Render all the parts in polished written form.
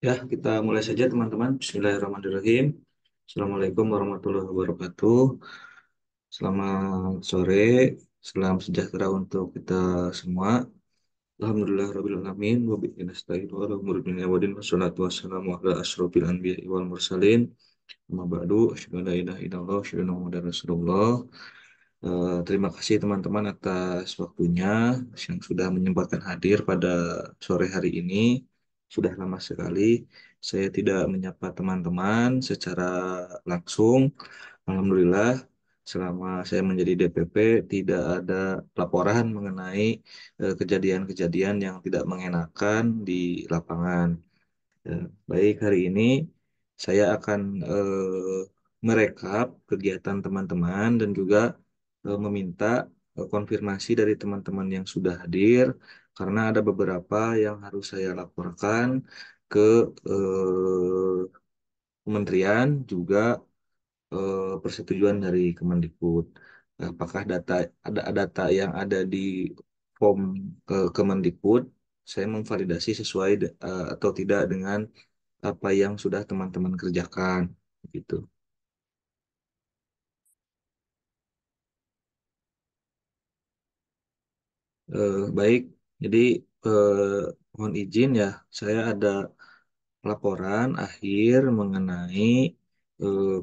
Ya, kita mulai saja teman-teman. Bismillahirrahmanirrahim. Assalamualaikum warahmatullahi wabarakatuh. Selamat sore, salam sejahtera untuk kita semua. Alhamdulillah Rabbil Alamin. Wa bihi nasta'in wa ala umuri dunya wa din. Wassalatu wassalamu ala asyrofil anbiya'i wal mursalin. Amma ba'du, asyhadu an la ilaha illallah, asyhadu anna Muhammadar Rasulullah. Terima kasih teman-teman atas waktunya yang sudah menyempatkan hadir pada sore hari ini. Sudah lama sekali saya tidak menyapa teman-teman secara langsung. Alhamdulillah, selama saya menjadi DPP tidak ada laporan mengenai kejadian-kejadian yang tidak mengenakan di lapangan. Ya, baik, hari ini saya akan merekap kegiatan teman-teman dan juga meminta konfirmasi dari teman-teman yang sudah hadir karena ada beberapa yang harus saya laporkan ke kementerian juga persetujuan dari Kemendikbud. Apakah ada data yang ada di form Kemendikbud saya memvalidasi sesuai atau tidak dengan apa yang sudah teman-teman kerjakan gitu. Baik, jadi eh, mohon izin ya, saya ada laporan akhir mengenai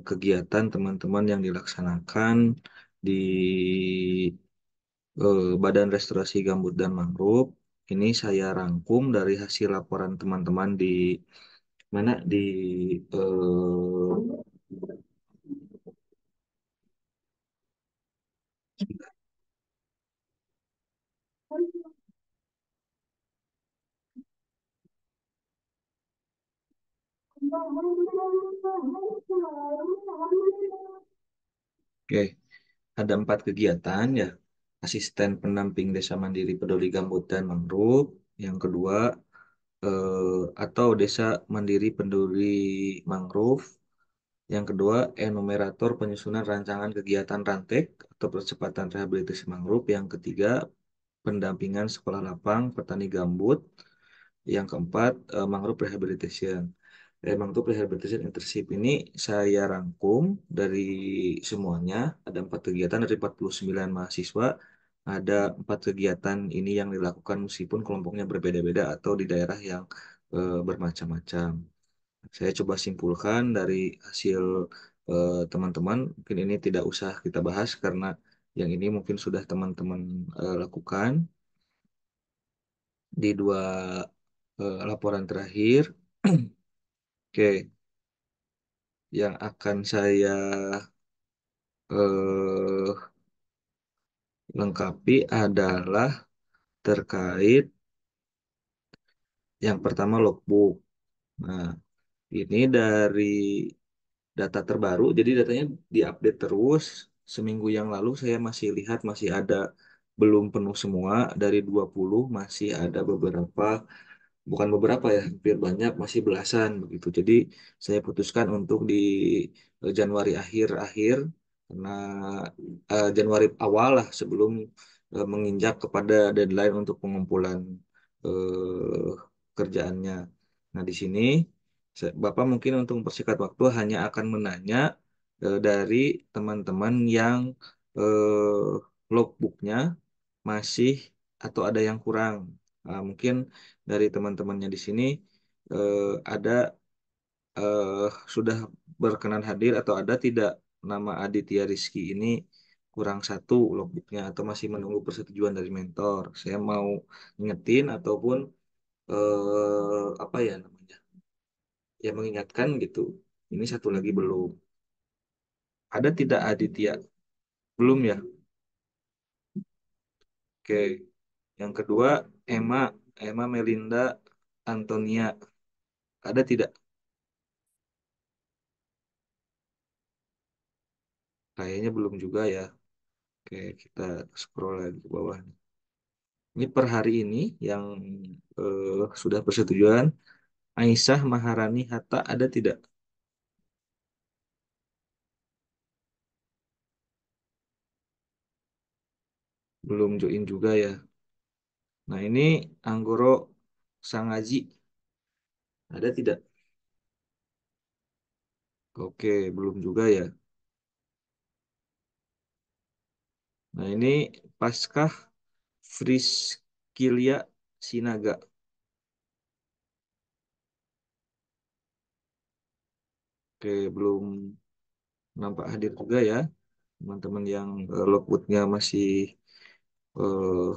kegiatan teman-teman yang dilaksanakan di Badan Restorasi Gambut dan Mangrove. Ini saya rangkum dari hasil laporan teman-teman di mana di eh, Oke, ada 4 kegiatan ya. Asisten pendamping Desa Mandiri Peduli Gambut dan Mangrove. Yang kedua, atau Desa Mandiri Peduli Mangrove. Yang kedua, enumerator penyusunan rancangan kegiatan rantek atau percepatan rehabilitasi mangrove. Yang ketiga, pendampingan sekolah lapang petani gambut. Yang keempat, mangrove rehabilitation. Mangrove rehabilitation internship ini saya rangkum dari semuanya. Ada 4 kegiatan dari 49 mahasiswa. Ada 4 kegiatan ini yang dilakukan meskipun kelompoknya berbeda-beda atau di daerah yang bermacam-macam. Saya coba simpulkan dari hasil teman-teman. Mungkin ini tidak usah kita bahas karena yang ini mungkin sudah teman-teman lakukan di 2 laporan terakhir. Oke, yang akan saya eh, lengkapi adalah terkait yang pertama logbook. Nah, ini dari data terbaru, jadi datanya diupdate terus. Seminggu yang lalu saya masih lihat masih ada belum penuh semua, dari 20 masih ada beberapa, bukan beberapa ya, hampir banyak, masih belasan begitu. Jadi saya putuskan untuk di Januari akhir-akhir, karena Januari awal lah sebelum menginjak kepada deadline untuk pengumpulan eh, kerjaannya. Nah, di sini Bapak mungkin untuk mempersingkat waktu hanya akan menanya dari teman-teman yang logbooknya masih atau ada yang kurang. Mungkin dari teman-temannya di sini eh, ada eh, sudah berkenan hadir atau ada tidak nama Aditya Rizky ini kurang satu logbooknya atau masih menunggu persetujuan dari mentor. Saya mau ingetin ataupun apa ya namanya? Ya mengingatkan gitu. Ini satu lagi belum. Ada tidak Aditya? Belum ya? Oke. Yang kedua Emma, Emma Melinda Antonia. Ada tidak? Kayaknya belum juga ya. Oke, kita scroll lagi ke bawah. Ini per hari ini yang sudah persetujuan. Aisyah Maharani Hatta ada tidak? Belum join juga ya. Nah, ini Anggoro Sangaji ada tidak? Oke, belum juga ya. Nah, ini Paskah Friskilia Sinaga. Oke, belum nampak hadir juga ya. Teman-teman yang logbooknya masih eh,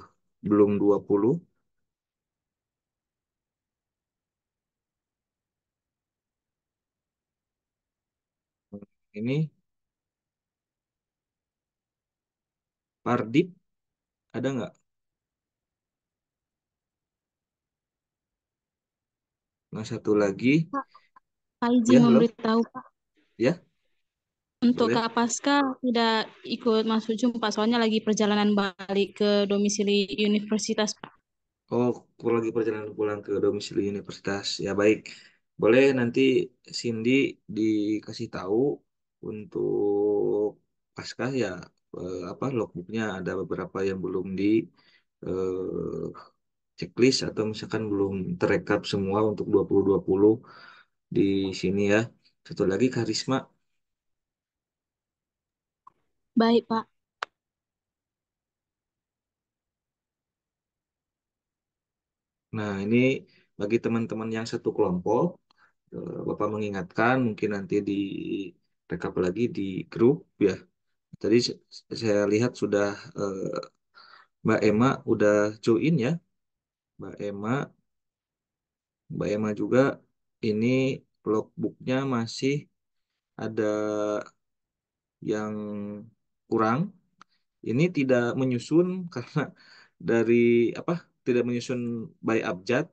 belum 20. Ini Pardip, ada nggak? Nah, satu lagi. Pak, Pak izin Ya, halo. memberitahu Pak, Ya, untuk boleh. Kak Pasca tidak ikut masuk jumpa, soalnya lagi perjalanan balik ke domisili universitas Pak. Oh, aku lagi perjalanan pulang ke domisili universitas. Ya, baik. Boleh nanti Cindy dikasih tahu untuk Paskah ya, apa logbooknya ada beberapa yang belum di eh, checklist atau misalkan belum terekap semua untuk 2020 di sini ya. Satu lagi Karisma. Baik Pak. Nah, ini bagi teman-teman yang satu kelompok, Bapak mengingatkan mungkin nanti di rekap lagi di grup ya. Tadi saya lihat sudah Mbak Emma udah join ya. Mbak Emma, Mbak Emma juga ini logbooknya masih ada yang kurang. Ini tidak menyusun karena dari apa? Tidak menyusun by abjad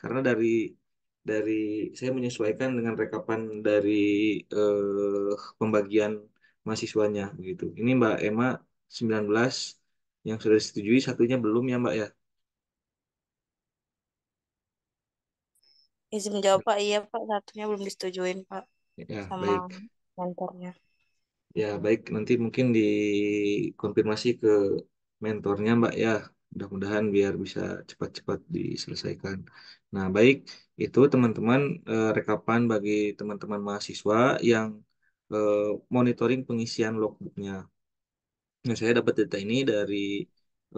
karena dari saya menyesuaikan dengan rekapan dari pembagian mahasiswanya begitu. Ini Mbak Emma 19 yang sudah disetujui, satunya belum ya Mbak ya. Izin menjawab Pak, iya Pak, satunya belum disetujuin Pak Ya, sama baik. mentornya. Ya, baik. Nanti mungkin dikonfirmasi ke mentornya, Mbak ya. Mudah-mudahan biar bisa cepat-cepat diselesaikan. Nah, baik. Itu teman-teman rekapan bagi teman-teman mahasiswa yang eh, monitoring pengisian logbooknya. Nah, saya dapat data ini dari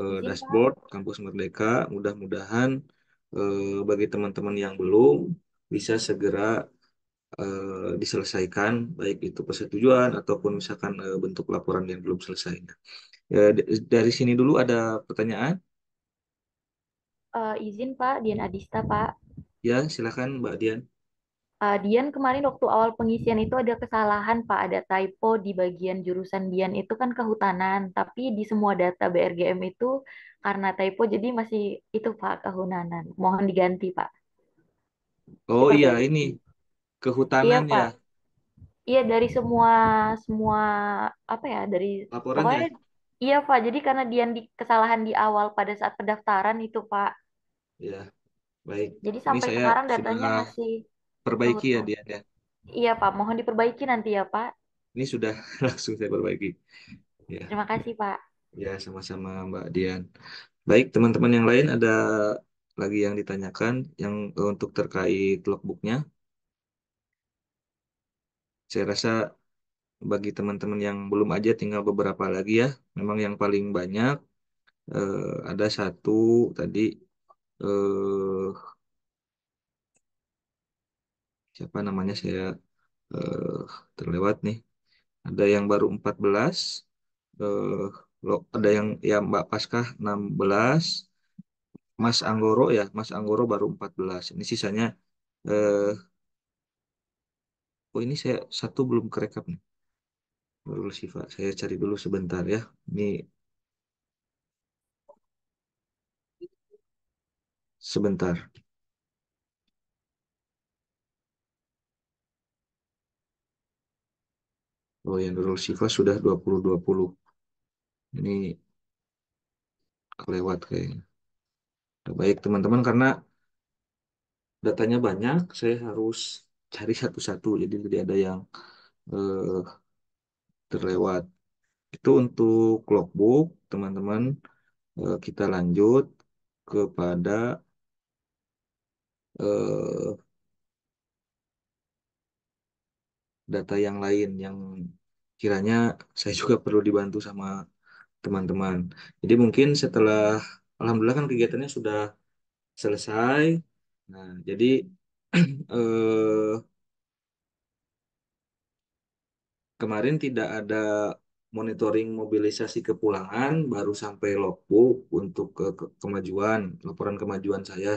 Izin Pak. dashboard Kampus Merdeka. Mudah-mudahan bagi teman-teman yang belum bisa segera diselesaikan, baik itu persetujuan ataupun misalkan bentuk laporan yang belum selesai. Ya, dari sini dulu ada pertanyaan? Izin Pak, Dian Adista Pak. Ya, silakan Mbak Dian. Dian kemarin waktu awal pengisian itu ada kesalahan Pak, ada typo di bagian jurusan Dian itu kan kehutanan, tapi di semua data BRGM itu karena typo jadi masih itu Pak kehutanan. Mohon diganti Pak, Oh iya, ini diperbaiki. Iya kehutanan ya Pak, iya dari semua semua apa ya dari pokoknya laporannya. iya Pak. Jadi karena Dian di kesalahan di awal pada saat pendaftaran itu Pak, Ya, baik. jadi Ini sampai saya sekarang sudah datanya masih perbaiki ya kehutanan. Dian ya. Iya Pak, mohon diperbaiki nanti ya Pak. Ini sudah langsung saya perbaiki. Ya, Terima kasih, Pak. ya sama-sama Mbak Dian. Baik, teman-teman yang lain ada lagi yang ditanyakan yang untuk terkait logbooknya. Saya rasa bagi teman-teman yang belum aja tinggal beberapa lagi ya. Memang yang paling banyak ada satu tadi eh, siapa namanya saya eh, terlewat nih. Ada yang baru 14, eh, ada yang ya Mbak Paskah 16, Mas Anggoro ya, Mas Anggoro baru 14. Ini sisanya eh oh ini saya satu belum kerekap nih. Nurul Sifa. Saya cari dulu sebentar ya. Ini sebentar. Oh ya Nurul Sifa sudah 2020. Ini kelewat kayaknya. Nah, baik teman-teman karena datanya banyak, saya harus cari satu-satu. Jadi tidak ada yang eh, terlewat. Itu untuk logbook, teman-teman. Kita lanjut kepada eh, data yang lain yang kiranya saya juga perlu dibantu sama teman-teman. Jadi mungkin setelah alhamdulillah kan kegiatannya sudah selesai. Nah, jadi eh, kemarin tidak ada monitoring mobilisasi kepulangan, baru sampai logbook untuk kemajuan, laporan kemajuan saya.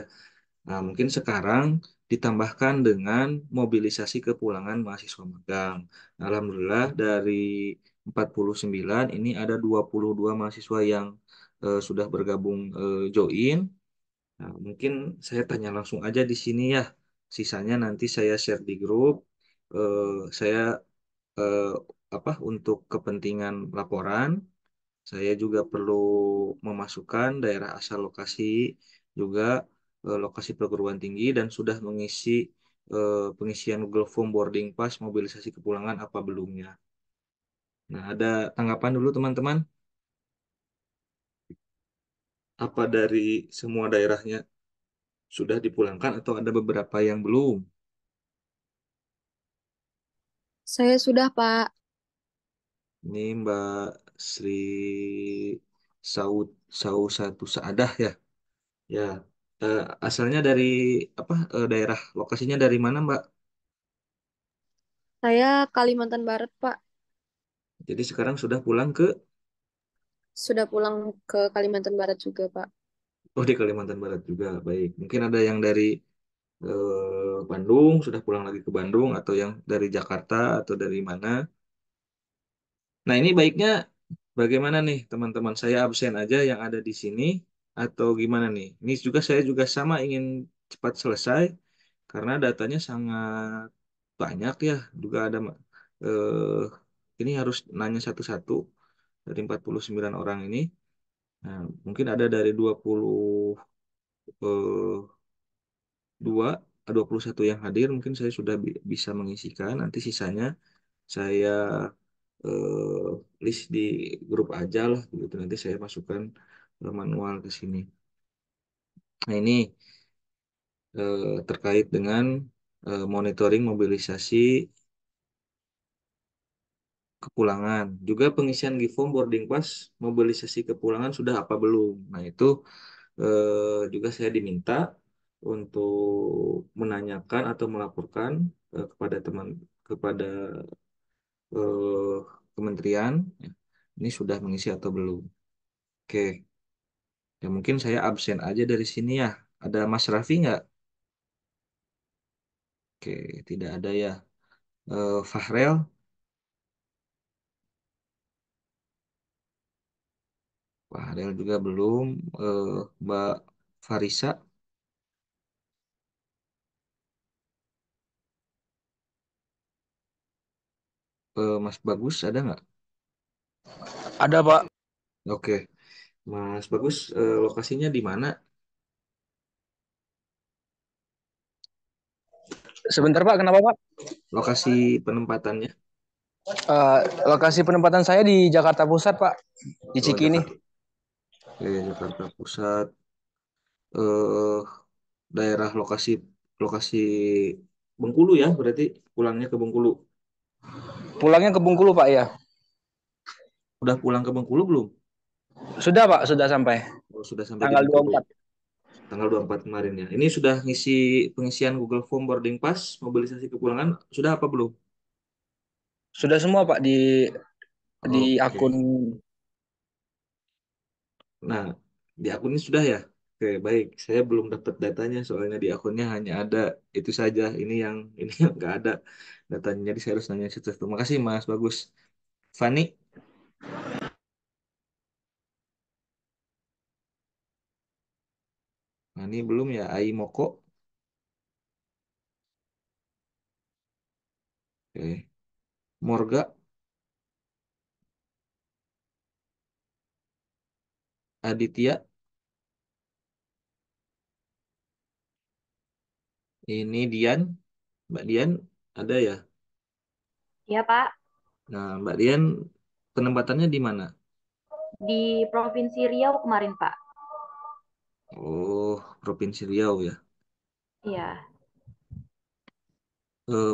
Nah, mungkin sekarang ditambahkan dengan mobilisasi kepulangan mahasiswa magang. Nah, alhamdulillah dari 49 ini ada 22 mahasiswa yang sudah bergabung join. Nah, mungkin saya tanya langsung aja di sini ya. Sisanya nanti saya share di grup. Saya eh, untuk kepentingan laporan, saya juga perlu memasukkan daerah asal lokasi, juga lokasi perguruan tinggi dan sudah mengisi pengisian Google Form boarding pass mobilisasi kepulangan apa belumnya. Nah, ada tanggapan dulu teman-teman? Apa dari semua daerahnya sudah dipulangkan atau ada beberapa yang belum? Saya sudah, Pak. Ini Mbak Sri Saud Saud satu Saadah ya. Ya, asalnya dari daerah lokasinya dari mana, Mbak? Saya Kalimantan Barat, Pak. Jadi sekarang sudah pulang ke Sudah pulang ke Kalimantan Barat juga, Pak. di Kalimantan Barat juga. Baik. Mungkin ada yang dari Bandung sudah pulang lagi ke Bandung atau yang dari Jakarta atau dari mana. Nah, ini baiknya bagaimana nih, teman-teman? Saya absen aja yang ada di sini atau gimana nih? Ini juga saya juga sama ingin cepat selesai karena datanya sangat banyak ya. Juga ada ini harus nanya satu-satu dari 49 orang ini. Nah, mungkin ada dari 22 21 yang hadir, mungkin saya sudah bisa mengisikan. Nanti sisanya saya eh, list di grup aja lah, gitu. Nanti saya masukkan manual ke sini. Nah, ini terkait dengan monitoring mobilisasi kepulangan. Juga pengisian Giform boarding pass mobilisasi kepulangan sudah apa belum? Nah, itu juga saya diminta untuk menanyakan atau melaporkan kepada kepada eh, kementerian ya, ini sudah mengisi atau belum. Oke, ya mungkin saya absen aja dari sini ya. Ada Mas Raffi nggak? Oke, tidak ada ya. Fahrel, Fahrel juga belum. Eh, Mbak Farisa, Mas Bagus ada nggak? Ada, Pak. Oke, Mas Bagus, lokasinya di mana? Sebentar, Pak. Kenapa, Pak? Lokasi penempatannya? Eh, Lokasi penempatan saya di Jakarta Pusat, Pak. Di Oh, Cikini. Jakarta. Oke, Jakarta Pusat. eh Daerah lokasi lokasi Bengkulu ya, berarti pulangnya ke Bengkulu. Pulangnya ke Bengkulu, Pak, ya. Udah pulang ke Bengkulu belum? Sudah, Pak. Sudah sampai. Oh, sudah sampai di Tanggal Bengkulu. 24. Tanggal 24 kemarin ya. Ini sudah ngisi pengisian Google Form boarding pass, mobilisasi kepulangan, sudah apa belum? Sudah semua, Pak, di Oke. akun. Nah, di akun ini sudah ya? Oke, baik. Saya belum dapat datanya, soalnya di akunnya hanya ada itu saja. Ini yang nggak ada datanya. Jadi saya harus nanya situ. Terima kasih, Mas. Bagus. Fani, Fani belum ya? Ai Moko. Oke. Morga, Aditya. Ini Dian. Mbak Dian ada ya? Iya, Pak. Nah, Mbak Dian penempatannya di mana? Di Provinsi Riau kemarin, Pak. Oh, Provinsi Riau ya. Iya.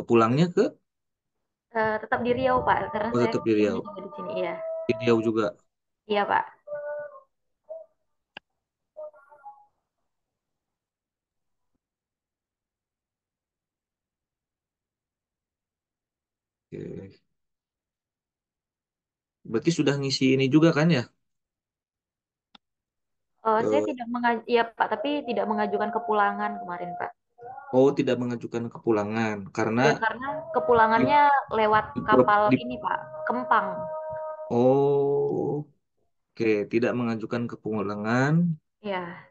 Pulangnya ke Tetap di Riau, Pak, karena Oh, saya tetap di kuliahnya Riau. juga di sini, iya. Di Riau juga. Iya, Pak. Oke. Berarti sudah ngisi ini juga kan ya? Saya Eh, tidak iya, Pak, tapi tidak mengajukan kepulangan kemarin, Pak. oh, tidak mengajukan kepulangan karena Ya, karena di, kepulangannya lewat di, kapal di- ini, Pak, Kempang. oh, oke, tidak mengajukan kepulangan Ya,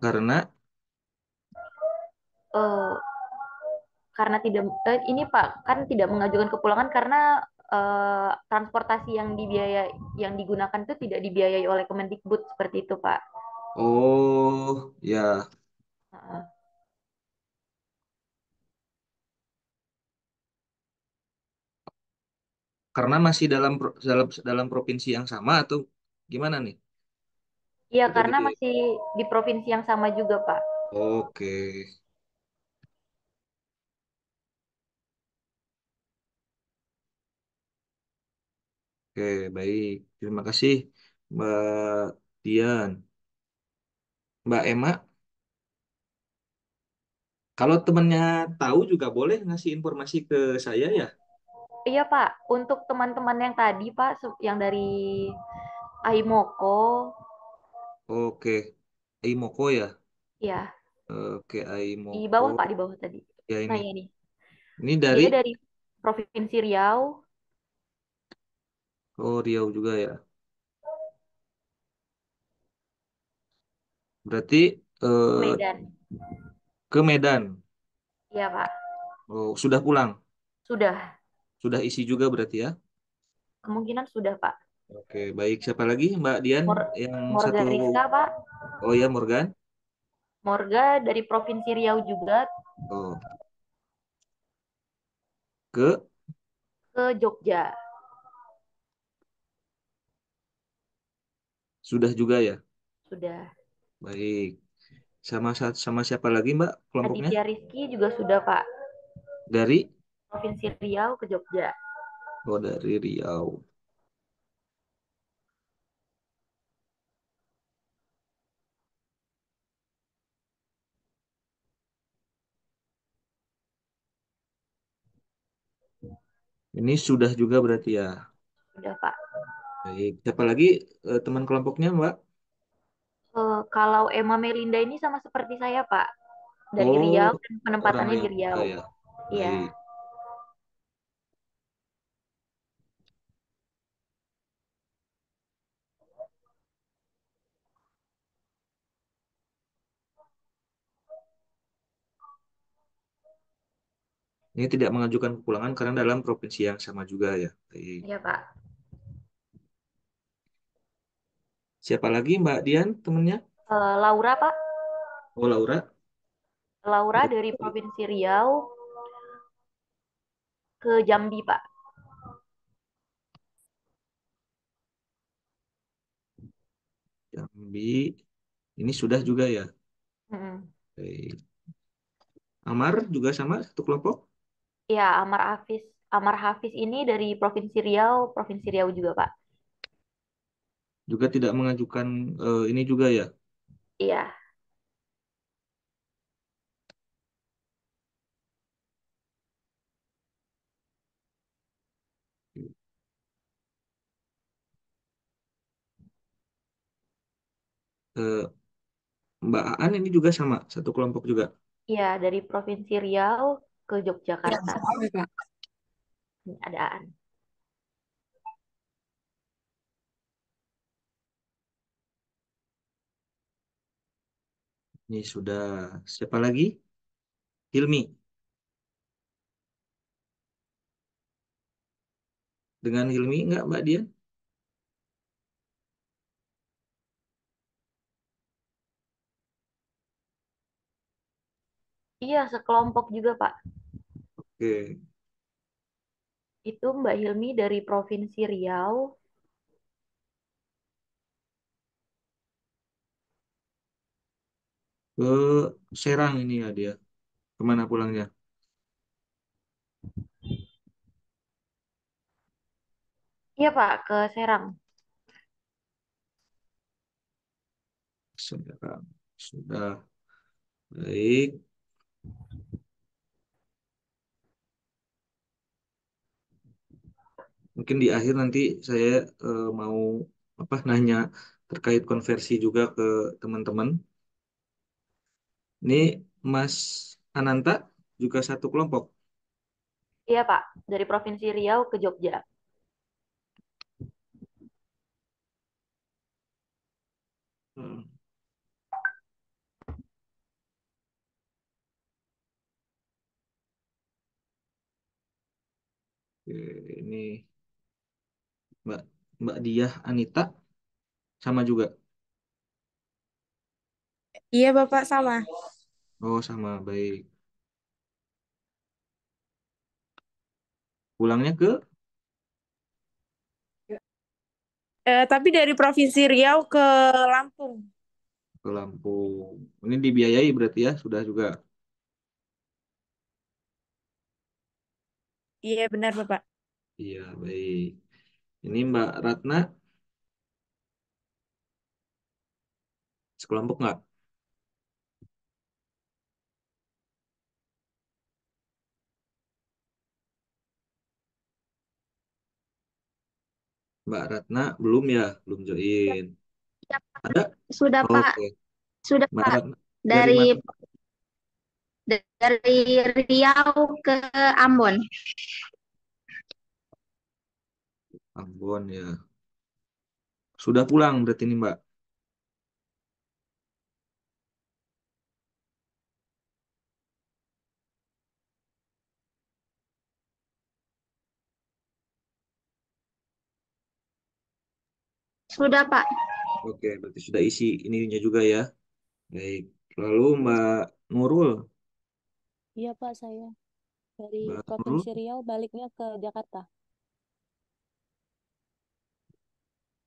karena eh, karena tidak ini Pak kan tidak mengajukan kepulangan karena transportasi yang digunakan itu tidak dibiayai oleh Kemendikbud seperti itu Pak. oh, ya, Heeh. karena masih dalam provinsi yang sama atau gimana nih? Iya Udah karena gitu ya. masih di provinsi yang sama juga Pak. Oke. Oke, baik. Terima kasih, Mbak Dian. Mbak Emma, kalau temennya tahu juga boleh ngasih informasi ke saya ya. Iya Pak, untuk teman-teman yang tadi Pak yang dari Aimoko, Oke, Aimoko ya. ya Oke, di Aimoko. bawah Pak di bawah tadi. Ya Nah ini. ya nih, Ini dari dia dari Provinsi Riau, Riau juga ya. Berarti eh, Medan. ke Medan. Iya Pak, Oh, sudah pulang. sudah. Sudah isi juga berarti ya. Kemungkinan sudah Pak. Oke, baik. Siapa lagi, Mbak Dian? Mor Yang Morga satu. Rizka Pak. Oh ya, Morgan. Morga dari Provinsi Riau juga Oh, ke ke Jogja. sudah juga ya. Sudah. Baik. Sama siapa lagi, Mbak, kelompoknya? Aditya Rizky juga sudah Pak. Dari Provinsi Riau ke Jogja. dari Riau. Ini sudah juga berarti ya. Sudah Pak. Baik. Siapa lagi teman kelompoknya, Mbak? Kalau Emma Melinda ini sama seperti saya Pak. Dari Oh, Riau dan orang penempatannya di Riau juga Riau. ya. Iya. Baik. Ini tidak mengajukan kepulangan karena dalam provinsi yang sama juga ya. Baik. Iya Pak. Siapa lagi, Mbak Dian, temennya? Laura Pak. Oh, Laura. Laura dari Dari Provinsi Riau ke Jambi Pak. Jambi. Ini sudah juga ya. Mm-mm. Baik. Amar juga sama satu kelompok. Iya, Amar Hafiz. Amar Hafiz ini dari Provinsi Riau juga Pak. Juga tidak mengajukan ini juga ya. Iya. Eh, Mbak Aan ini juga sama satu kelompok juga. Iya, dari Provinsi Riau ke Ya, Yogyakarta. sama, Pak. Ini ada Aan. Ini sudah. Siapa lagi? Hilmi. Dengan Hilmi enggak, Mbak Dian? Iya, sekelompok juga, Pak. Oke. Itu Mbak Hilmi dari Provinsi Riau. Ke Serang ini ya dia. Kemana pulangnya? Iya Pak, ke Serang. Sekarang sudah baik. Mungkin di akhir nanti saya mau apa nanya terkait konversi juga ke teman-teman. Ini Mas Ananta juga satu kelompok. Iya Pak, dari Provinsi Riau ke Jogja. Hmm. Oke, ini Mbak Mbak Diah Anita sama juga. Iya, Bapak sama. Oh, sama baik. Pulangnya Tapi dari Provinsi Riau ke Lampung. ke Lampung. Ini dibiayai berarti ya, sudah juga. Iya, benar, Bapak. Iya, baik. Ini Mbak Ratna sekelompok nggak? Mbak Ratna belum ya, belum join. Ada? Sudah Pak, Oke. sudah Mbak Pak. Ratna dari Dari mana? dari Riau ke Ambon. Ambon ya. Sudah pulang berarti ini Mbak. Sudah Pak. Oke, berarti sudah isi ininya juga ya. Baik. Lalu Mbak Nurul. Iya Pak, saya dari Mbak Nurul, Provinsi Riau baliknya ke Jakarta.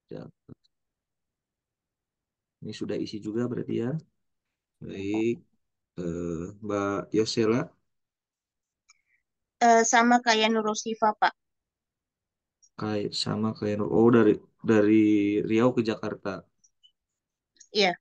ya, ini sudah isi juga berarti ya. Iya Pak. Baik. Mbak Yosela, Sama kayak Nurul Sifa Pak. kayak sama kayak oh dari Riau ke Jakarta. Iya.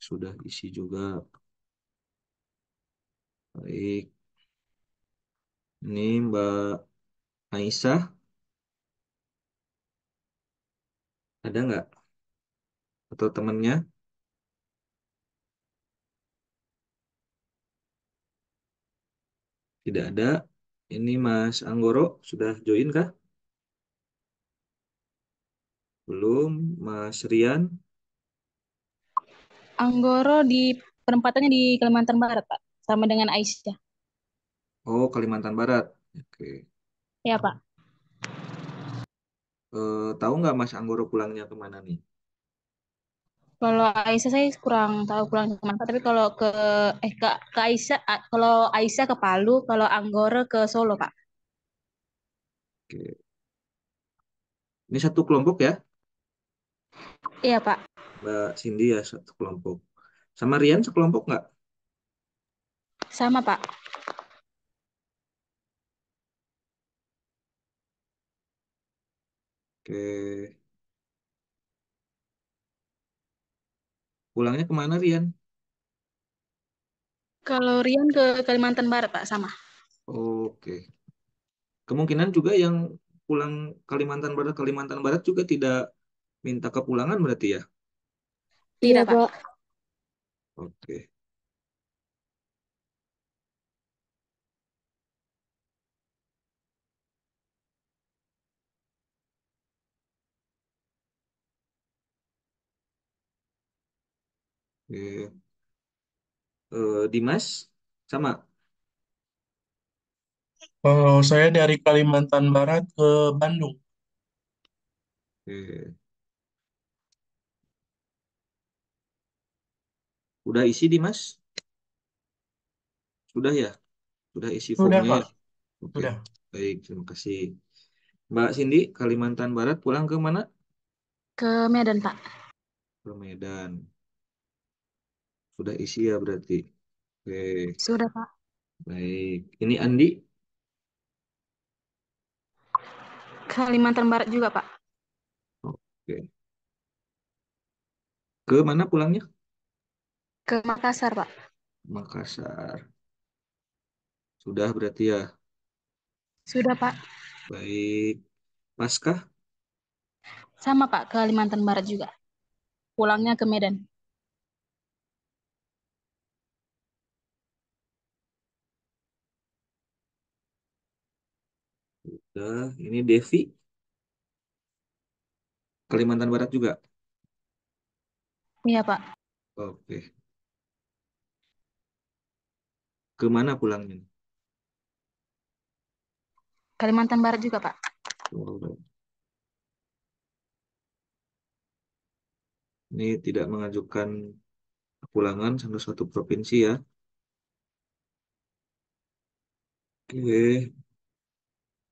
Sudah isi juga. Baik. Ini Mbak Aisyah, ada nggak? Atau temannya? Tidak ada. Ini Mas Anggoro, sudah join kah? Belum. Mas Rian. Anggoro di penempatannya di Kalimantan Barat, Pak. Sama dengan Aisyah. Oh, Kalimantan Barat. Oke. Ya, Pak. Tahu nggak Mas Anggoro pulangnya kemana nih? Kalau Aisyah saya kurang tahu pulang kemana, tapi kalau ke Aisyah, kalau Aisyah ke Palu, kalau Anggoro ke Solo, Pak. Oke. Ini satu kelompok ya, Iya, Pak. Mbak Cindy ya satu kelompok. Sama Rian sekelompok nggak? Sama, Pak. Oke. Pulangnya kemana Rian? Kalau Rian ke Kalimantan Barat, Pak, sama. Oke. Kemungkinan juga yang pulang Kalimantan Barat juga tidak minta kepulangan berarti ya? Iya, Tidak, Pak. Pak. Oke. Oke. Dimas sama. Kalau saya dari Kalimantan Barat ke Bandung. Oke. Udah isi Dimas? Sudah ya? Sudah isi Sudah, formnya Pak. ya? Oke, Sudah. baik, terima kasih. Mbak Cindy, Kalimantan Barat pulang ke mana? Ke Medan, Pak. Ke Medan. Sudah isi ya berarti. Oke, Sudah, Pak. baik. Ini Andi, Kalimantan Barat juga, Pak. oke. Ke mana pulangnya? Ke Makassar, Pak. Makassar. Sudah berarti ya. Sudah, Pak. Baik. Paskah? Sama, Pak. Ke Kalimantan Barat juga. Pulangnya ke Medan. Sudah. Ini Devi, Kalimantan Barat juga. Iya, Pak. Oke. Ke mana pulangnya? Kalimantan Barat juga, Pak. Oh, ini tidak mengajukan pulangan sampai suatu provinsi ya. Oke.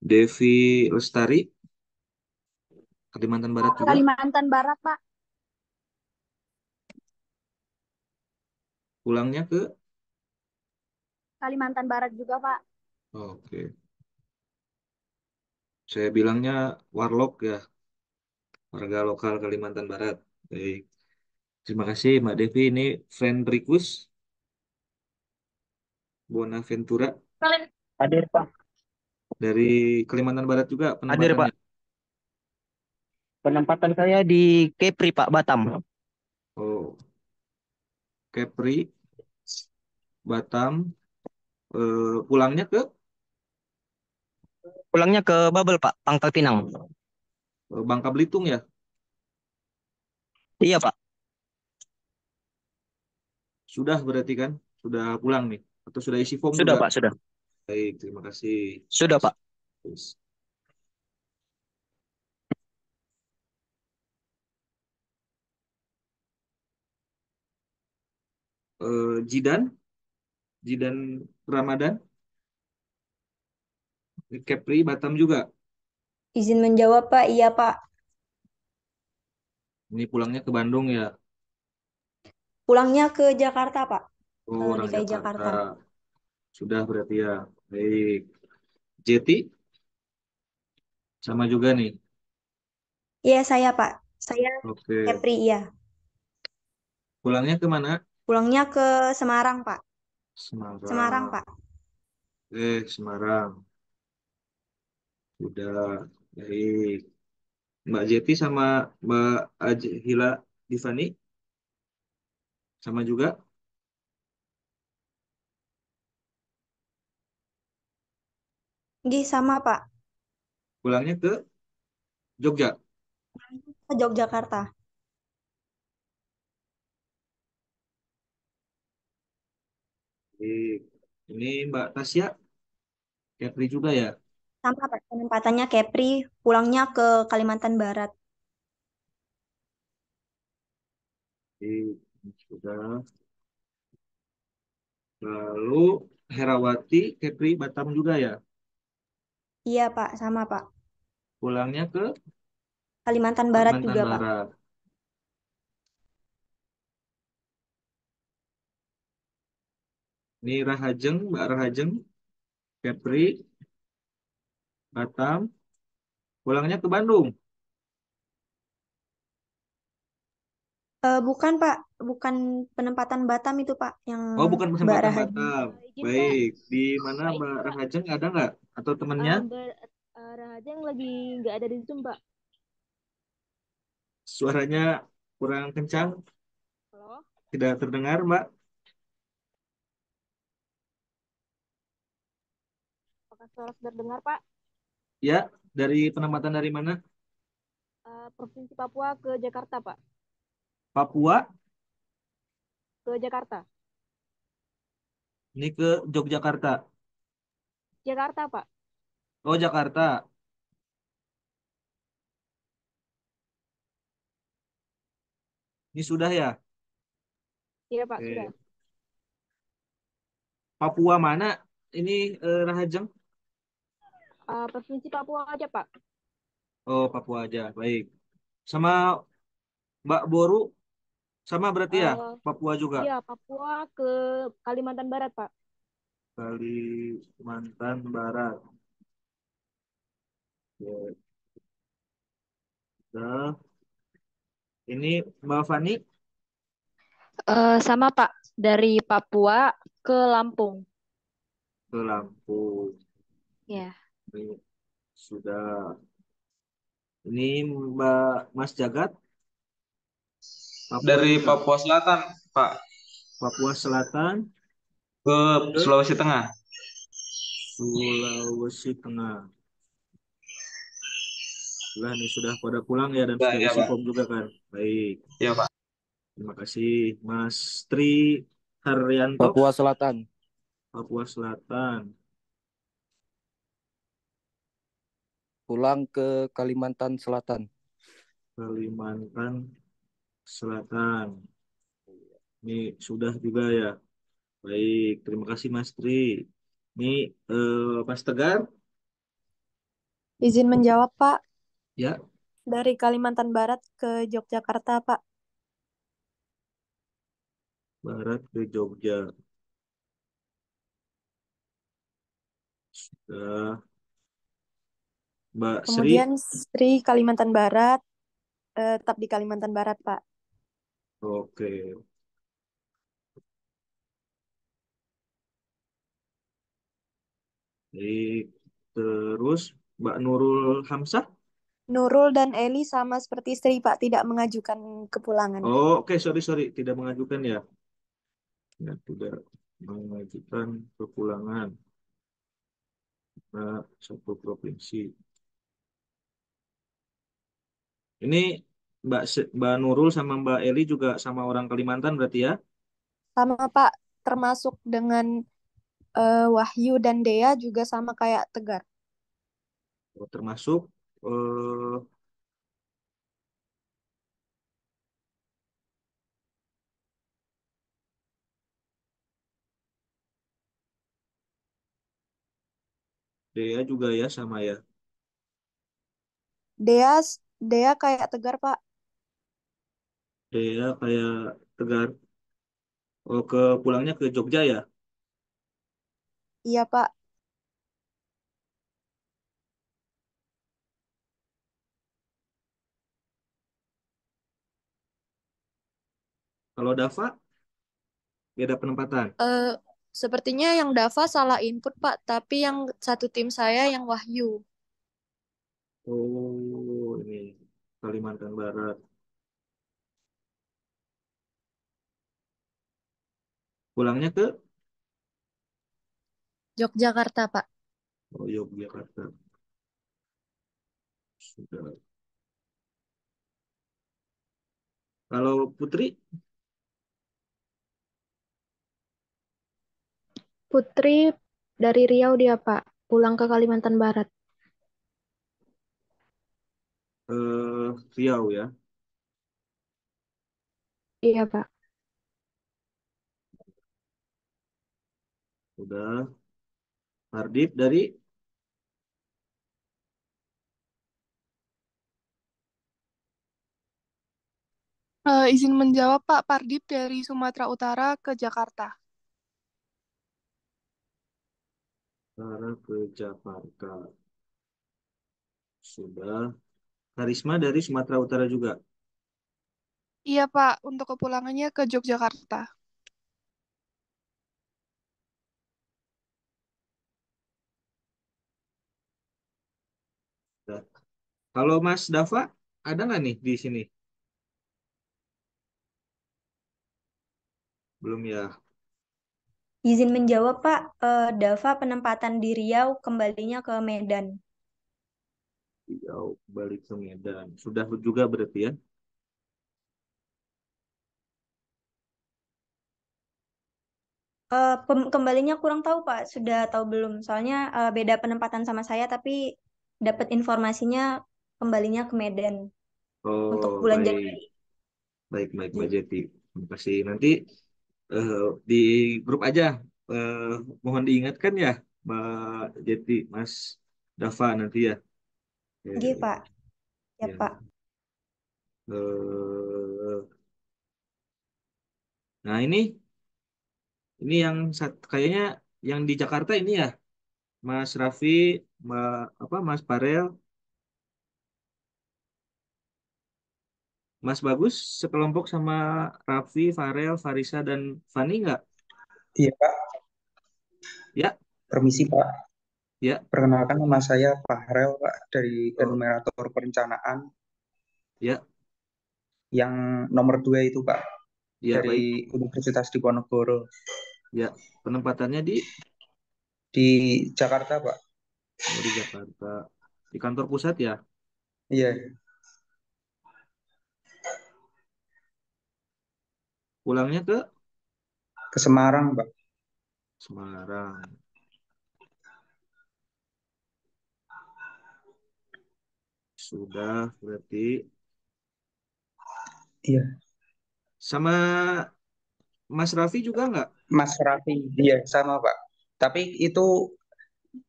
Devi Lestari, Kalimantan Barat juga. Kalimantan Barat, Pak. Pulangnya ke. Kalimantan Barat juga, Pak. Oke. Saya bilangnya warlock ya, warga lokal Kalimantan Barat. Baik. Terima kasih Mbak Devi. Ini friend request Bonaventura Hadir, Pak. dari Kalimantan Barat juga Hadir, penempatannya. Pak. Penempatan saya di Kepri, Pak, Batam. Oh, Kepri, Batam. Pulangnya ke Pulangnya ke Babel, Pak, Pangkal Pinang. Bangka Belitung ya. Iya, Pak. Sudah berarti kan? Sudah pulang nih. Atau sudah isi form Sudah, juga? Pak, sudah. Baik, terima kasih. Sudah, Pak. Terus, Jidan, Jidan Ramadan, Kepri, Batam juga. Izin menjawab, Pak. Iya, Pak. Ini pulangnya ke Bandung ya. Pulangnya ke Jakarta, Pak. Oh, orang DKI Jakarta. Jakarta. Sudah berarti ya. Baik. Jeti, sama juga nih. Iya, saya, Pak. Saya Oke. Kepri, iya. Pulangnya ke mana? Pulangnya ke Semarang, Pak. Semarang, Semarang. Pak. Semarang. Sudah. Baik. Mbak Jeti sama Mbak Hila Divani, sama juga. Nggih, sama, Pak. Pulangnya ke Jogja. Ke Yogyakarta. Baik. Ini Mbak Tasya, Kepri juga ya. Sama, Pak. Penempatannya Kepri. Pulangnya ke Kalimantan Barat. Baik. Sudah. Lalu Herawati, Kepri, Batam juga ya. Iya, Pak. Sama, Pak. Pulangnya ke Kalimantan Barat Kalimantan juga, Pak. Barat. Ini Rahajeng, Mbak Rahajeng, Kepri, Batam. Pulangnya ke Bandung. Bukan, Pak. Bukan penempatan Batam itu, Pak. Yang Oh, bukan Mbak penempatan Rahayu. Batam. Izin Pak, Baik. Di mana Pak Mbak izin Pak. Rahajeng ada nggak? Atau temannya? Mbak Rahajeng lagi nggak ada di Zoom Pak. Suaranya kurang kencang, Halo, tidak terdengar, Mbak. apakah suara sudah dengar Pak? Ya, dari penempatan dari mana? Provinsi Papua ke Jakarta Pak. Papua, Ke Jakarta. ini ke Yogyakarta. Jakarta Pak. Oh, Jakarta. Ini sudah ya? Iya Pak, sudah. Oke. Papua mana? Ini Rahajeng? Provinsi Papua aja, Pak. Oh, Papua aja. Baik. Sama Mbak Boru, sama berarti ya? Eh, Papua juga. iya, Papua ke Kalimantan Barat, Pak. Kalimantan Barat. Ya, udah. Ini Mbak Fani Sama Pak, dari Papua ke Lampung. ke Lampung. Ya. Ini sudah. Ini Mbak Mas Jagat, Papua Dari juga. Papua Selatan, Pak, Papua Selatan ke ke Sulawesi Tengah. Sulawesi Tengah. Lah, nih sudah pada pulang ya dan Ya, sudah ya, isi Pak. form juga kan. Baik. Ya, Pak. Terima kasih Mas Tri Haryanto, Papua Selatan. Papua Selatan. Pulang ke Kalimantan Selatan. Kalimantan Selatan. Ini sudah juga ya. Baik, terima kasih Mas Tri. Ini Mas Tegar, Izin menjawab, Pak. ya, Dari Kalimantan Barat ke Yogyakarta, Pak. Barat ke Jogja. Sudah. Mbak Sri, Kemudian Sri Kalimantan Barat, tetap di Kalimantan Barat, Pak. oke. Baik, terus Mbak Nurul Hamzah. Nurul dan Eli sama seperti Sri, Pak, tidak mengajukan kepulangan. Oh, oke, sorry, sorry, tidak mengajukan ya. Ya, tidak mengajukan kepulangan ke satu provinsi. Ini Mbak Nurul sama Mbak Eli juga sama orang Kalimantan berarti ya? Sama, Pak, termasuk dengan Wahyu dan Dea juga sama kayak Tegar. Oh, termasuk eh, Dea juga ya sama ya. Dea, Dea kayak Tegar, Pak. Dea kayak Tegar. Oh, ke pulangnya ke Jogja ya? Iya, Pak. Kalau Dava beda penempatan. Eh, Sepertinya yang Dava salah input, Pak. Tapi yang satu tim saya yang Wahyu. Oh, ini Kalimantan Barat. Pulangnya ke Yogyakarta, Pak. Yogyakarta. Sudah. Kalau Putri, Putri dari Riau dia, Pak. Pulang ke Kalimantan Barat. Riau ya. Iya, Pak. Udah. Hardip dari Izin menjawab Pak Pardip dari Sumatera Utara ke Jakarta. Utara ke Jakarta. Sudah. Karisma dari Sumatera Utara juga. Iya Pak, untuk kepulangannya ke Yogyakarta. Sudah. Kalau Mas Dava, ada nggak nih di sini? Belum ya. Izin menjawab, Pak. Dava penempatan di Riau kembalinya ke Medan. Riau balik ke Medan. Sudah juga berarti ya. Kembalinya kurang tahu, Pak. Sudah tahu belum? Soalnya beda penempatan sama saya, tapi dapat informasinya kembalinya ke Medan untuk Oh, bulan baik. Januari. Baik, baik, Mbak Jeti. Terima kasih. Nanti di grup aja eh, mohon diingatkan ya, Mbak Jeti, Mas Dava nanti ya. Oke, Eh, Pak. Ya, ya. Pak. Eh, nah ini yang kayaknya yang di Jakarta ini ya, Mas Raffi, Mbak apa Mas Farel, Mas Bagus sekelompok sama Raffi, Farel, Farisa dan Fani nggak? Iya, Pak. Ya, Permisi, Pak. ya. Perkenalkan nama saya Fahrel, Pak, dari Oh, enumerator perencanaan ya, yang nomor 2 itu, Pak, ya baik. dari Universitas Diponegoro Ya, penempatannya di Jakarta, Pak. di Jakarta, di kantor pusat ya. Iya, Pulangnya ke ke Semarang, Pak. Semarang. Sudah berarti Iya, sama Mas Raffi juga nggak? Mas Raffi. Iya, sama, Pak. Tapi itu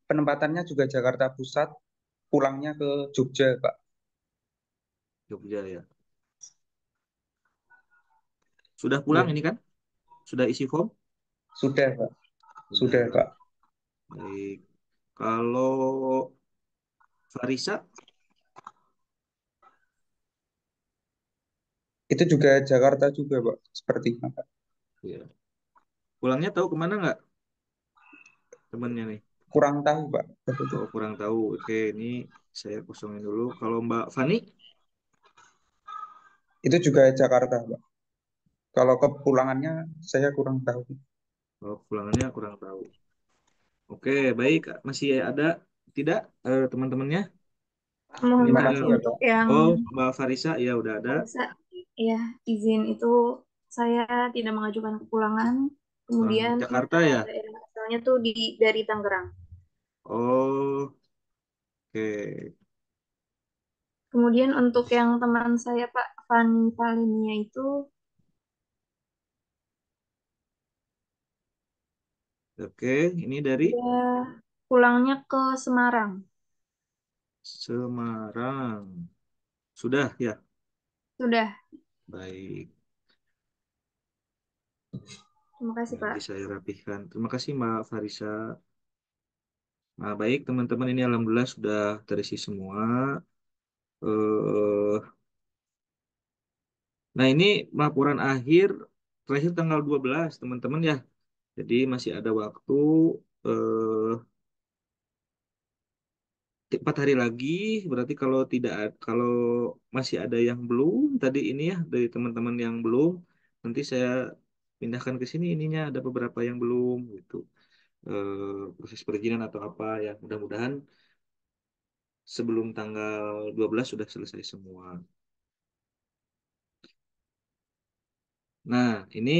penempatannya juga Jakarta Pusat, pulangnya ke Jogja, Pak. Jogja ya. Sudah pulang Iya, ini kan? Sudah isi form? sudah, Pak. Sudah Sudah, ya. Pak. Baik. Kalau Farisa, Itu juga Jakarta juga, Pak. Sepertinya, Pak. ya. Pulangnya tahu kemana nggak temennya nih? Kurang tahu, Pak. Oh, kurang tahu. Oke, ini saya kosongin dulu. Kalau Mbak Fani, Itu juga Jakarta, Pak. Kalau kepulangannya saya kurang tahu. kalau pulangannya kurang tahu. Oke, baik. Masih ada tidak teman-temannya? Mohon Ini Terima maaf kasih tinggal. ya, untuk Pak. yang Oh, Mbak Farisa ya udah ada. bisa ya izin itu saya tidak mengajukan kepulangan. Orang Kemudian Jakarta ya. daerah asalnya tuh dari Tangerang. Oh, oke. Kemudian untuk yang teman saya Pak Fani Valinia itu Oke, ini dari dia pulangnya ke Semarang. Semarang. Sudah ya. Sudah. Baik. Terima kasih Pak. Nanti saya rapihkan. Terima kasih Mbak Farisa. Nah, baik teman-teman ini alhamdulillah sudah terisi semua. Eh, nah, ini laporan akhir terakhir tanggal 12 teman-teman ya. Jadi masih ada waktu eh 4 hari lagi. Berarti kalau masih ada yang belum tadi ini ya dari teman-teman yang belum, nanti saya pindahkan ke sini ininya ada beberapa yang belum gitu. Proses perizinan atau apa ya. Mudah-mudahan sebelum tanggal 12 sudah selesai semua. Nah, ini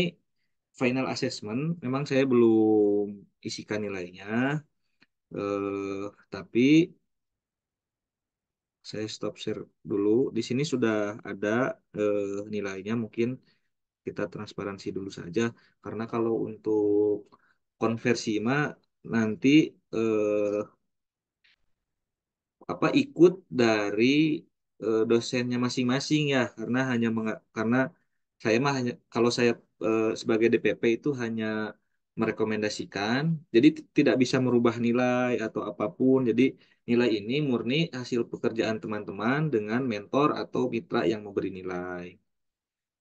final assessment. Memang saya belum isikan nilainya, tapi saya stop share dulu. Di sini sudah ada nilainya. Mungkin kita transparansi dulu saja, karena kalau untuk konversi mah nanti eh, apa ikut dari dosennya masing-masing ya, karena karena saya mah hanya kalau saya sebagai DPP itu hanya merekomendasikan, jadi tidak bisa merubah nilai atau apapun. Jadi nilai ini murni hasil pekerjaan teman-teman dengan mentor atau mitra yang memberi nilai.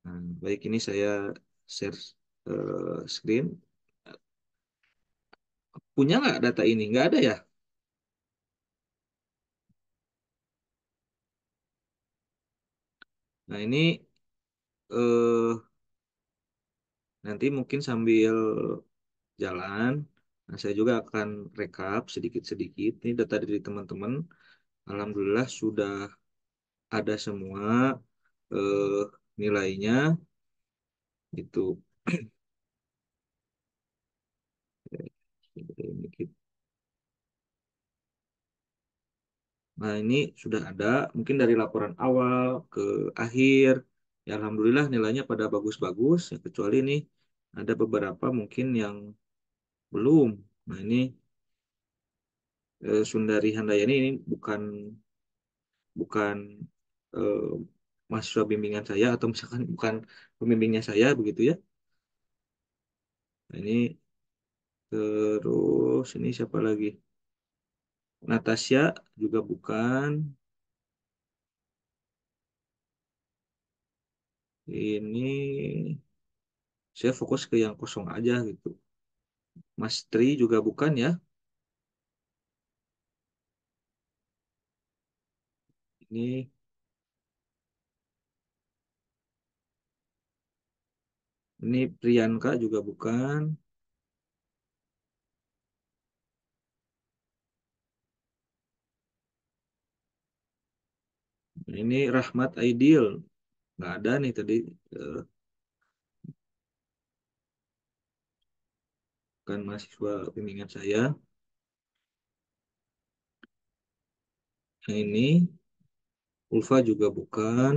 Nah, baik ini saya share screen. Punya nggak data ini? Nggak ada ya? Nah ini eh, nanti mungkin sambil jalan, nah, saya juga akan rekap sedikit-sedikit. Ini data dari teman-teman. Alhamdulillah sudah ada semua eh, nilainya. Itu. Nah ini sudah ada. Mungkin dari laporan awal ke akhir. Ya Alhamdulillah nilainya pada bagus-bagus. Ya, kecuali ini ada beberapa mungkin yang belum. Nah ini Sundari Handayani ini bukan bukan eh, mahasiswa bimbingan saya atau misalkan bukan pembimbingnya saya begitu ya. Nah, ini terus ini siapa lagi? Natasha juga bukan. Ini saya fokus ke yang kosong aja gitu. Mas Tri juga bukan ya. Ini Priyanka juga bukan. Ini Rahmat Aidil. Nggak ada nih tadi. eh, Bukan mahasiswa bimbingan saya. Nah, ini Ulfa juga bukan.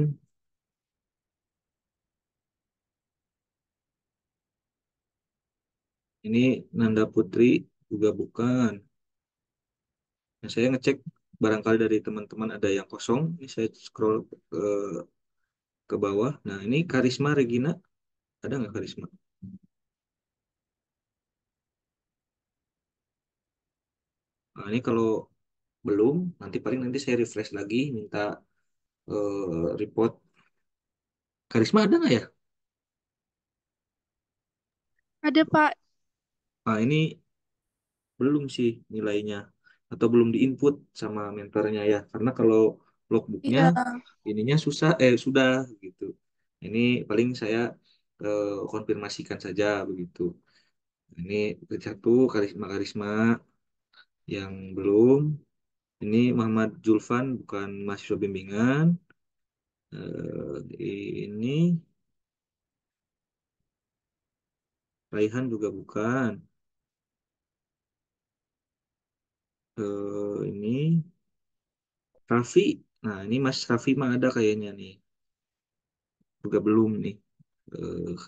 Ini Nanda Putri juga bukan. Nah, saya ngecek barangkali dari teman-teman ada yang kosong. Ini saya scroll ke, ke bawah. Nah, ini Karisma Regina. Ada nggak Karisma? Nah, ini kalau belum, nanti paling nanti saya refresh lagi, minta report. Karisma ada nggak ya? Ada, Pak. Nah, ini belum sih nilainya. Atau belum diinput sama mentornya ya. Karena kalau logbooknya Iya. ininya susah, sudah gitu. Ini paling saya konfirmasikan saja begitu. Ini satu karisma yang belum. Ini Muhammad Julfan bukan mahasiswa bimbingan. Ini Raihan juga bukan. Ini Raffi. Nah, ini Mas Raffi mah ada kayaknya nih. Juga belum nih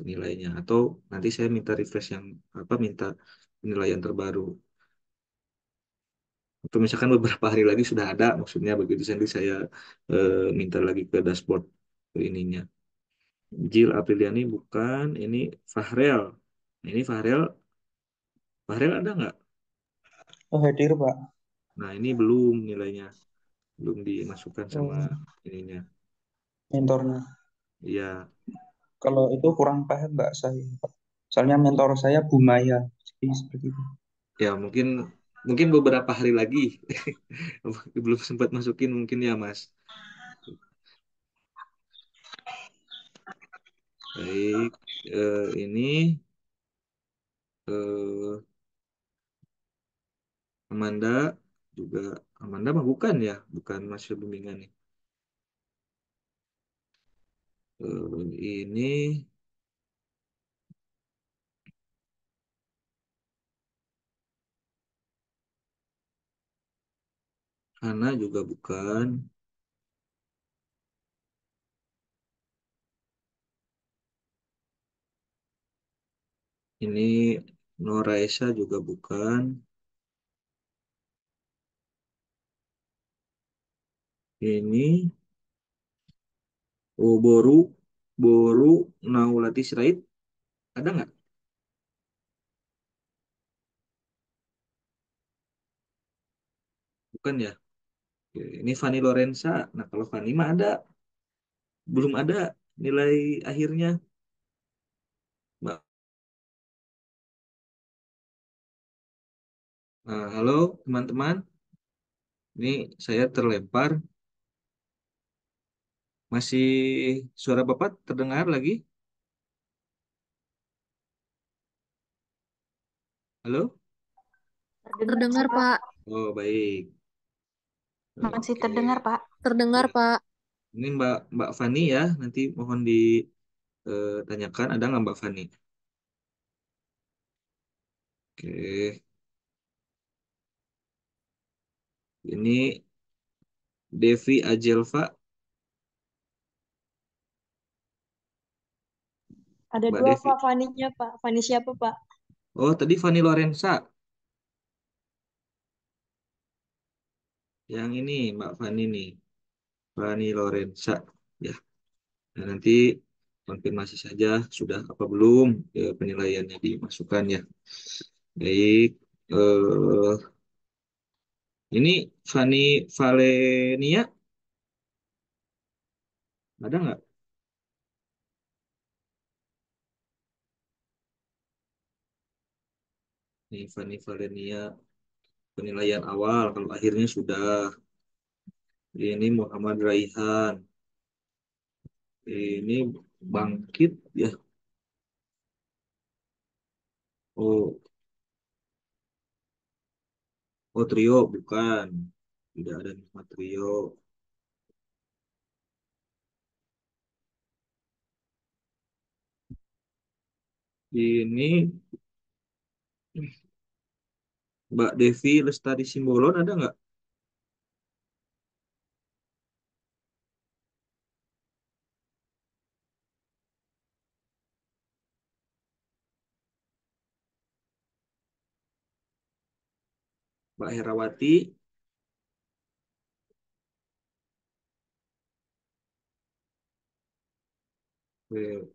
nilainya. Atau nanti saya minta refresh yang apa minta penilaian terbaru. Atau misalkan beberapa hari lagi sudah ada, maksudnya begitu nanti saya minta lagi ke dashboard ke ininya. Jil Apriliani bukan, ini Fahrel. Ini Fahrel ada nggak? Oh, hadir, Pak. Nah, ini belum nilainya, belum dimasukkan sama Oh, ininya. mentornya. Iya, Kalau itu kurang paham Mbak saya, Pak. Soalnya mentor saya Bu Maya. Jadi seperti itu. ya mungkin mungkin beberapa hari lagi belum sempat masukin mungkin ya Mas. Baik, ini eh, Amanda juga Amanda mah bukan ya, bukan mahasiswa bimbingan nih. Ini Hana juga bukan. Ini Noraisa juga bukan. Ini Boru Boru Naulati Sirait ada nggak? Bukan ya. Oke, ini Fanny Lorenza. Nah kalau Fanny mah ada, belum ada nilai akhirnya. Mbak. Nah, halo teman-teman. Ini saya terlempar. Masih suara Bapak terdengar lagi? Halo? Terdengar Terdengar, Pak. Pak. Oh, baik. Masih Oke. terdengar, Pak. Terdengar, Ya, Pak. ini Mbak Fani ya. Nanti mohon ditanyakan ada nggak Mbak Fani? Oke. Ini Devi Ajelva. Ada Mbak dua Devi. Pak Faninya Pak. Fani siapa Pak? Oh, tadi Fanny Lorenza. Yang ini Mbak Fanny nih. Fanny Lorenza. Ya, nah, nanti konfirmasi saja sudah apa belum penilaiannya dimasukkan ya. Baik. Ini Fanny Valenia ada nggak? Nih Fanny Valenia penilaian awal kalau akhirnya sudah. Ini Muhammad Raihan. Ini Bangkit ya. Oh, oh Trio bukan. Tidak ada nama Trio. Ini Mbak Devi Lestari Simbolon ada nggak? Mbak Herawati. Eh,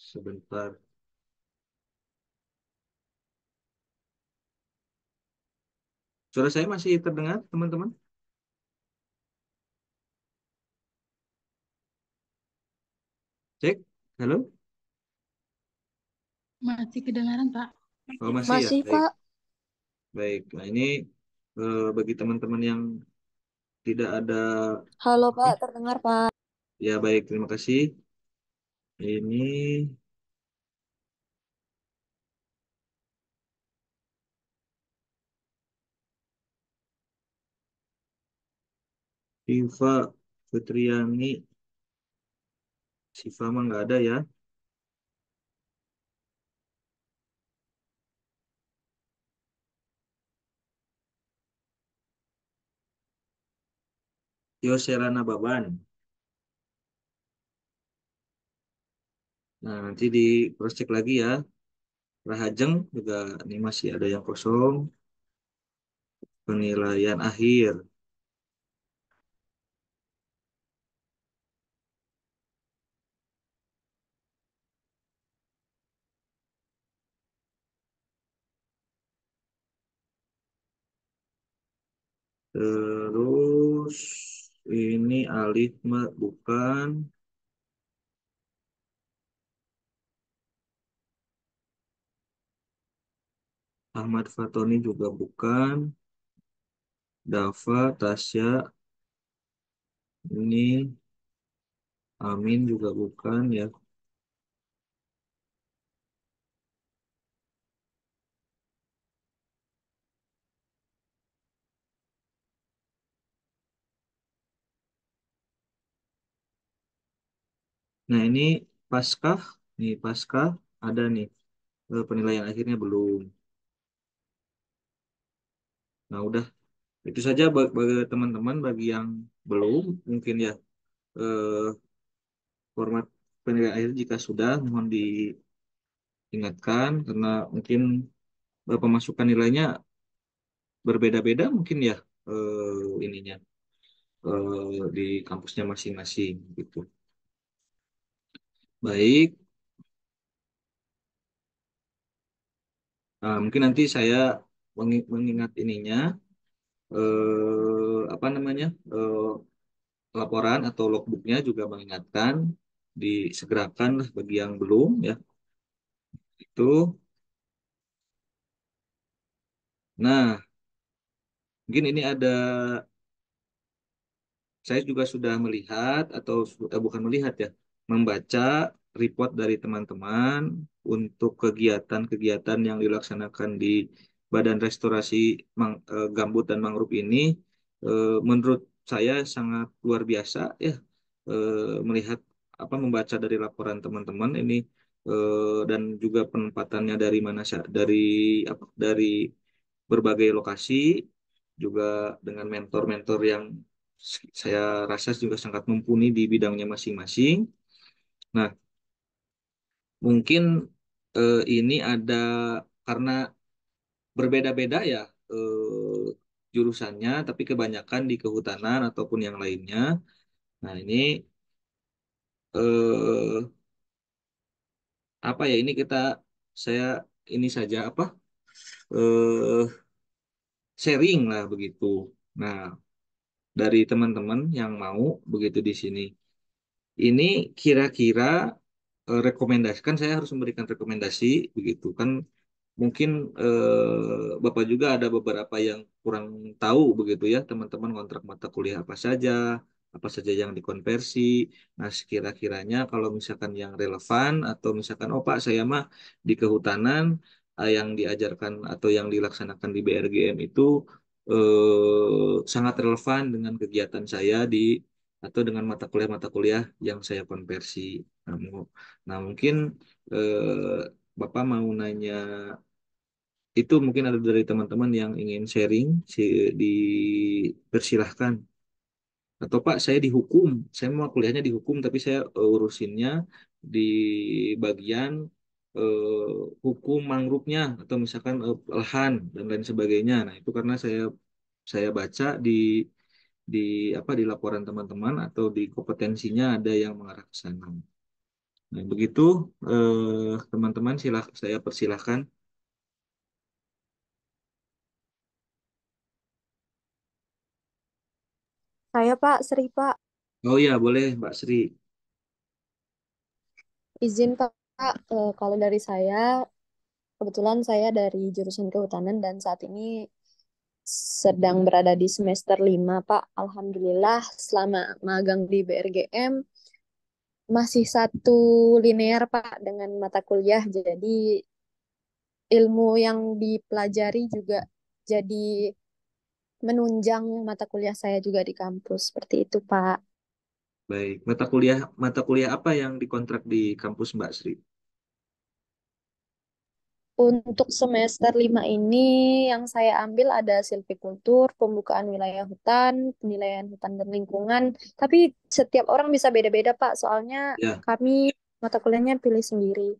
Sebentar. Suara saya masih terdengar, teman-teman? Cek. Halo? Masih kedengaran, Pak. Oh, masih ya? Masih, Baik. Pak. Baik. Nah, ini bagi teman-teman yang tidak ada Halo, apa? Pak. Terdengar, Pak. Ya, baik. Terima kasih. Ini Siva Fitriani. Siva mah nggak ada ya. Yoselana Baban. Nah, nanti di cross check lagi ya. Rahajeng juga ini masih ada yang kosong. Penilaian akhir. Terus ini Alif bukan. Ahmad Fatoni juga bukan. Dava, Tasya, ini Amin juga bukan ya. Nah ini Paskah, nih Paskah ada nih. Penilaian akhirnya belum. Nah udah itu saja bagi teman-teman bagi yang belum mungkin ya eh, format penilaian akhir jika sudah mohon diingatkan karena mungkin pemasukan nilainya berbeda-beda mungkin ya ininya di kampusnya masing-masing gitu. Baik, mungkin nanti saya mengingat ininya apa namanya laporan atau logbooknya juga mengingatkan disegerakan lah bagi yang belum ya itu. Nah, mungkin ini ada saya juga sudah melihat atau bukan melihat ya, membaca report dari teman-teman untuk kegiatan-kegiatan yang dilaksanakan di Badan Restorasi Gambut dan Mangrove ini, menurut saya sangat luar biasa ya, melihat apa membaca dari laporan teman-teman ini dan juga penempatannya dari mana dari apa dari berbagai lokasi juga dengan mentor-mentor yang saya rasa juga sangat mumpuni di bidangnya masing-masing. Nah, mungkin ini ada karena berbeda-beda ya jurusannya, tapi kebanyakan di kehutanan ataupun yang lainnya. Nah, ini eh, apa ya? Ini saya ini saja apa eh, sharing lah begitu. Nah, dari teman-teman yang mau begitu di sini, ini kira-kira rekomendasi kan saya harus memberikan rekomendasi begitu kan. Mungkin Bapak juga ada beberapa yang kurang tahu begitu ya, teman-teman kontrak mata kuliah apa saja yang dikonversi. Nah, sekira-kiranya kalau misalkan yang relevan atau misalkan, oh Pak, saya mah di kehutanan yang diajarkan atau yang dilaksanakan di BRGM itu sangat relevan dengan kegiatan saya atau dengan mata kuliah yang saya konversi. Nah, nah, mungkin Bapak mau nanya itu mungkin ada dari teman-teman yang ingin sharing, dipersilahkan. Atau Pak, saya dihukum, saya mau kuliahnya dihukum, tapi saya urusinnya di bagian hukum mangrupnya atau misalkan lahan dan lain sebagainya. Nah, itu karena saya baca di apa di laporan teman-teman atau di kompetensinya ada yang mengarah ke sana. Nah, begitu teman-teman saya persilahkan. Saya Pak, Sri Pak. Oh iya, boleh Mbak Sri. Izin Pak, kalau dari saya, kebetulan saya dari jurusan kehutanan dan saat ini sedang berada di semester 5 Pak. Alhamdulillah selama magang di BRGM masih satu linear Pak dengan mata kuliah. Jadi ilmu yang dipelajari juga jadi menunjang mata kuliah saya juga di kampus. Seperti itu Pak. Baik, mata kuliah apa yang dikontrak di kampus Mbak Sri? Untuk semester 5 ini yang saya ambil ada silvikultur, pembukaan wilayah hutan, penilaian hutan dan lingkungan. Tapi setiap orang bisa beda-beda, Pak. Soalnya Ya, kami mata kuliahnya pilih sendiri.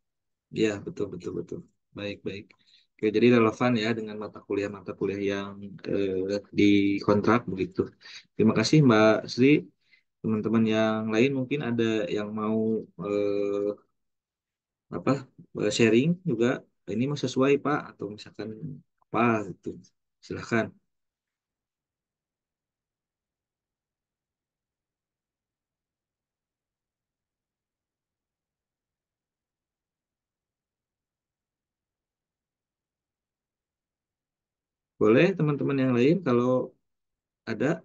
ya betul betul betul. Baik baik. Oke, jadi relevan ya dengan mata kuliah yang dikontrak begitu. Terima kasih Mbak Sri. Teman-teman yang lain mungkin ada yang mau apa sharing juga. Ini mah sesuai Pak atau misalkan apa gitu. Silahkan. Boleh teman-teman yang lain kalau ada.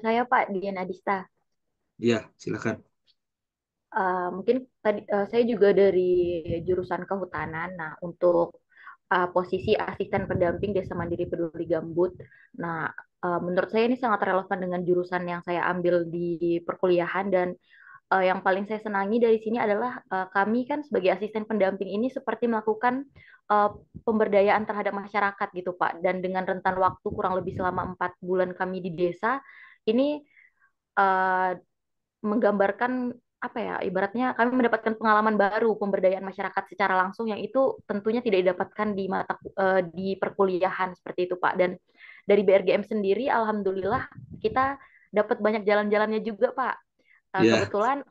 Saya Pak Dian Adista. Ya, silakan. Mungkin tadi saya juga dari jurusan kehutanan. Nah, untuk posisi asisten pendamping Desa Mandiri Peduli Gambut. Nah, menurut saya ini sangat relevan dengan jurusan yang saya ambil di perkuliahan dan yang paling saya senangi dari sini adalah kami kan sebagai asisten pendamping ini seperti melakukan uh, pemberdayaan terhadap masyarakat gitu Pak. Dan dengan rentan waktu kurang lebih selama 4 bulan kami di desa, ini uh, menggambarkan apa ya ibaratnya kami mendapatkan pengalaman baru pemberdayaan masyarakat secara langsung yang itu tentunya tidak didapatkan di perkuliahan seperti itu Pak dan dari BRGM sendiri alhamdulillah kita dapat banyak jalan-jalannya juga Pak. Ya, Kebetulan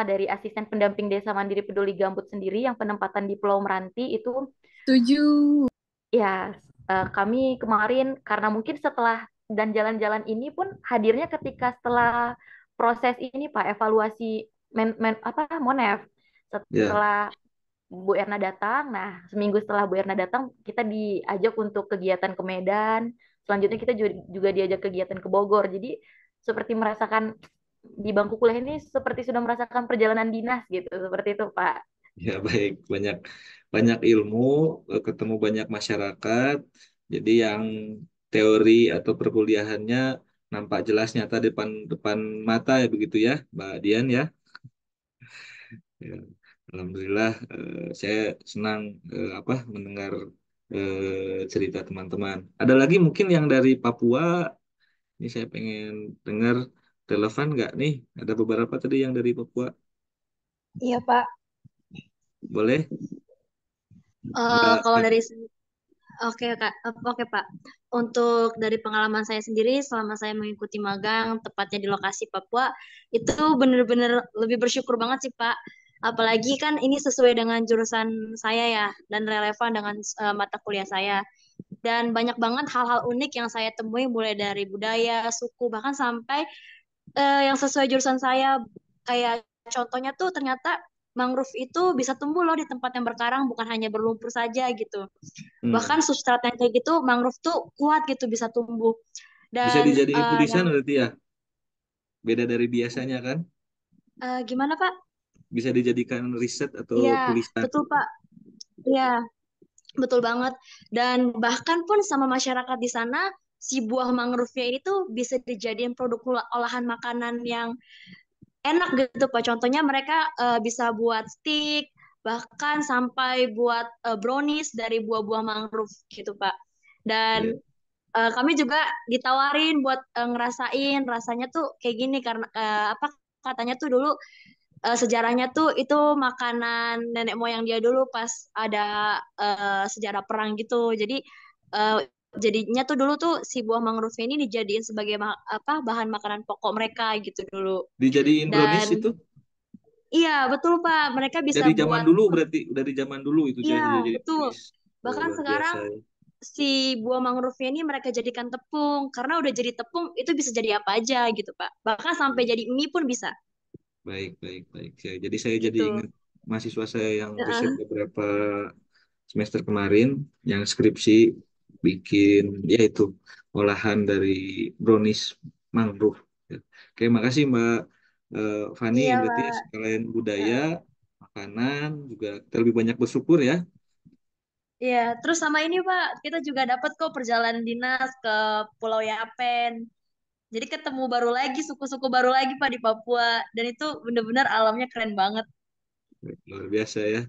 dari asisten pendamping Desa Mandiri Peduli Gambut sendiri yang penempatan di Pulau Meranti itu Setuju. ya, kami kemarin karena mungkin setelah dan jalan-jalan ini pun hadirnya ketika setelah proses ini Pak evaluasi apa Monef ya, setelah Bu Erna datang. Nah, seminggu setelah Bu Erna datang kita diajak untuk kegiatan ke Medan. Selanjutnya kita juga diajak kegiatan ke Bogor. Jadi seperti merasakan di bangku kuliah ini seperti sudah merasakan perjalanan dinas gitu. Seperti itu Pak. ya baik. Banyak banyak ilmu, ketemu banyak masyarakat. Jadi yang teori atau perkuliahannya nampak jelas nyata depan depan mata ya begitu ya, Mbak Dian ya. Ya, Alhamdulillah saya senang apa mendengar cerita teman-teman. Ada lagi mungkin yang dari Papua. Ini saya pengen dengar relevan nggak nih? Ada beberapa tadi yang dari Papua. Iya, Pak. Boleh, Mbak Kalau Fani? dari Oke, Kak. Oke, Pak. Untuk dari pengalaman saya sendiri selama saya mengikuti magang tepatnya di lokasi Papua, itu benar-benar lebih bersyukur banget sih, Pak. Apalagi kan ini sesuai dengan jurusan saya ya dan relevan dengan mata kuliah saya. Dan banyak banget hal-hal unik yang saya temui mulai dari budaya, suku, bahkan sampai yang sesuai jurusan saya. Kayak contohnya tuh ternyata mangrove itu bisa tumbuh loh di tempat yang berkarang, bukan hanya berlumpur saja gitu. Bahkan Hmm. substrat yang kayak gitu, mangrove tuh kuat gitu bisa tumbuh. Bisa Dan dijadiin yang tulisan berarti ya? Beda dari biasanya kan? gimana Pak? Bisa dijadikan riset atau Iya, tulisan. betul Pak. Iya, betul banget. Dan bahkan pun sama masyarakat di sana, si buah mangrove-nya ini tuh bisa dijadiin produk olahan makanan yang enak gitu Pak. Contohnya mereka bisa buat stick, bahkan sampai buat brownies dari buah-buah mangrove gitu Pak. Dan Iya. kami juga ditawarin buat ngerasain rasanya tuh kayak gini karena apa katanya tuh dulu sejarahnya tuh itu makanan nenek moyang dia dulu pas ada sejarah perang gitu. Jadi eh, jadinya tuh dulu tuh si buah mangrove ini dijadiin sebagai apa bahan makanan pokok mereka gitu dulu. Dijadiin Dan brownies itu iya betul Pak, mereka bisa dari zaman buat dulu berarti dari zaman dulu itu iya jadi betul. brownies. Oh, Bahkan luar sekarang biasa ya. si buah mangrove ini mereka jadikan tepung karena udah jadi tepung itu bisa jadi apa aja gitu Pak. Bahkan sampai jadi mie pun bisa Baik, baik, baik. Jadi saya jadi gitu. ingat mahasiswa saya yang riset Heeh. beberapa semester kemarin yang skripsi bikin yaitu olahan dari brownies mangrove. Ya. Oke, makasih Mbak Fani. Iya Berarti Pak. sekalian budaya, Heeh. makanan juga kita lebih banyak bersyukur ya. Iya, terus sama ini Pak, kita juga dapat kok perjalanan dinas ke Pulau Yapen. Jadi ketemu baru lagi, suku-suku baru lagi Pak di Papua. Dan itu bener-bener alamnya keren banget. Luar biasa ya.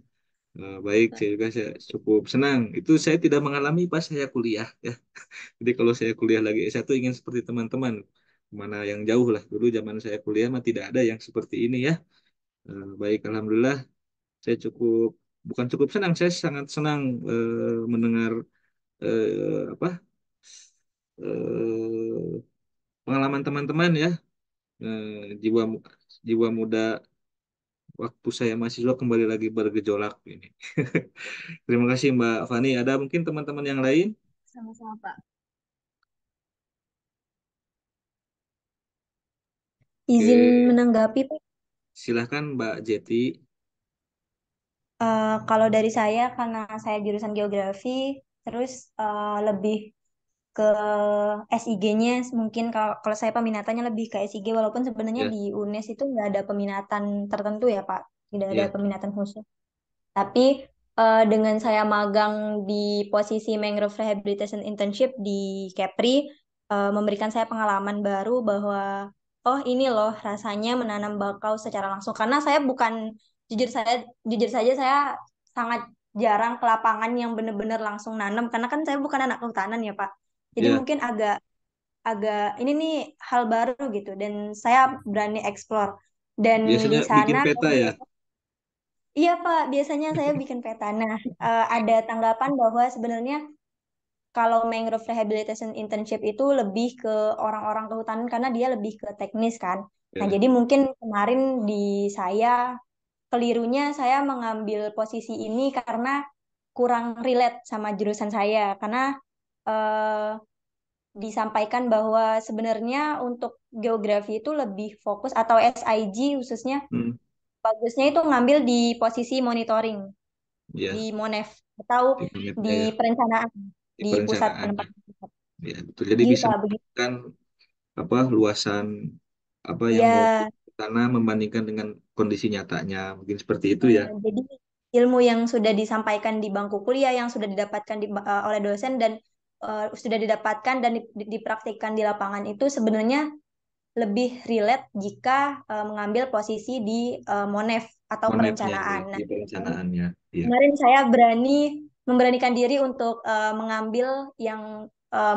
Baik, saya cukup senang. Itu saya tidak mengalami pas saya kuliah ya. Jadi kalau saya kuliah lagi S1 ingin seperti teman-teman. Mana yang jauh lah. Dulu zaman saya kuliah mah tidak ada yang seperti ini ya. Baik, alhamdulillah saya bukan cukup senang, saya sangat senang mendengar apa eh, pengalaman teman-teman ya. Jiwa jiwa muda waktu saya mahasiswa kembali lagi bergejolak ini. Terima kasih Mbak Fani. Ada mungkin teman-teman yang lain? Sama-sama Pak. Izin Oke, menanggapi Pak. silahkan Mbak Jeti. Kalau dari saya, karena saya jurusan geografi, terus lebih ke SIG-nya, mungkin kalau kalau saya peminatannya lebih ke SIG, walaupun sebenarnya Ya, di UNES itu nggak ada peminatan tertentu ya Pak, tidak ada ya. peminatan khusus. Tapi dengan saya magang di posisi Mangrove Rehabilitation Internship di Kepri, memberikan saya pengalaman baru bahwa oh ini loh rasanya menanam bakau secara langsung. Karena saya bukan jujur saya jujur saja saya sangat jarang ke lapangan yang benar-benar langsung nanam karena kan saya bukan anak kehutanan ya Pak. Jadi Ya, mungkin agak agak ini nih hal baru gitu dan saya berani explore. Dan biasanya di bikin sana peta ya. iya Pak, biasanya saya bikin peta. Nah, ada tanggapan bahwa sebenarnya kalau Mangrove Rehabilitation Internship itu lebih ke orang-orang kehutanan karena dia lebih ke teknis kan. Nah, Ya, jadi mungkin kemarin di saya kelirunya saya mengambil posisi ini karena kurang relate sama jurusan saya karena eh, disampaikan bahwa sebenarnya untuk geografi itu lebih fokus atau SIG khususnya hmm, bagusnya itu ngambil di posisi monitoring di ya, Monef atau di di menitnya ya, perencanaan di di pusat perencanaannya. penempatan. Ya, betul. Jadi Iya bisa Pak, begitu. memberikan apa luasan apa yang mau Ya, tanah membandingkan dengan kondisi nyatanya. Mungkin seperti itu ya. jadi ilmu yang sudah disampaikan di bangku kuliah yang sudah didapatkan oleh dosen dan sudah didapatkan dan dipraktikkan di lapangan itu sebenarnya lebih relate jika mengambil posisi di Monef atau Monefnya ya, perencanaan. Nah, di perencanaannya. Ya. kemarin saya memberanikan diri untuk mengambil yang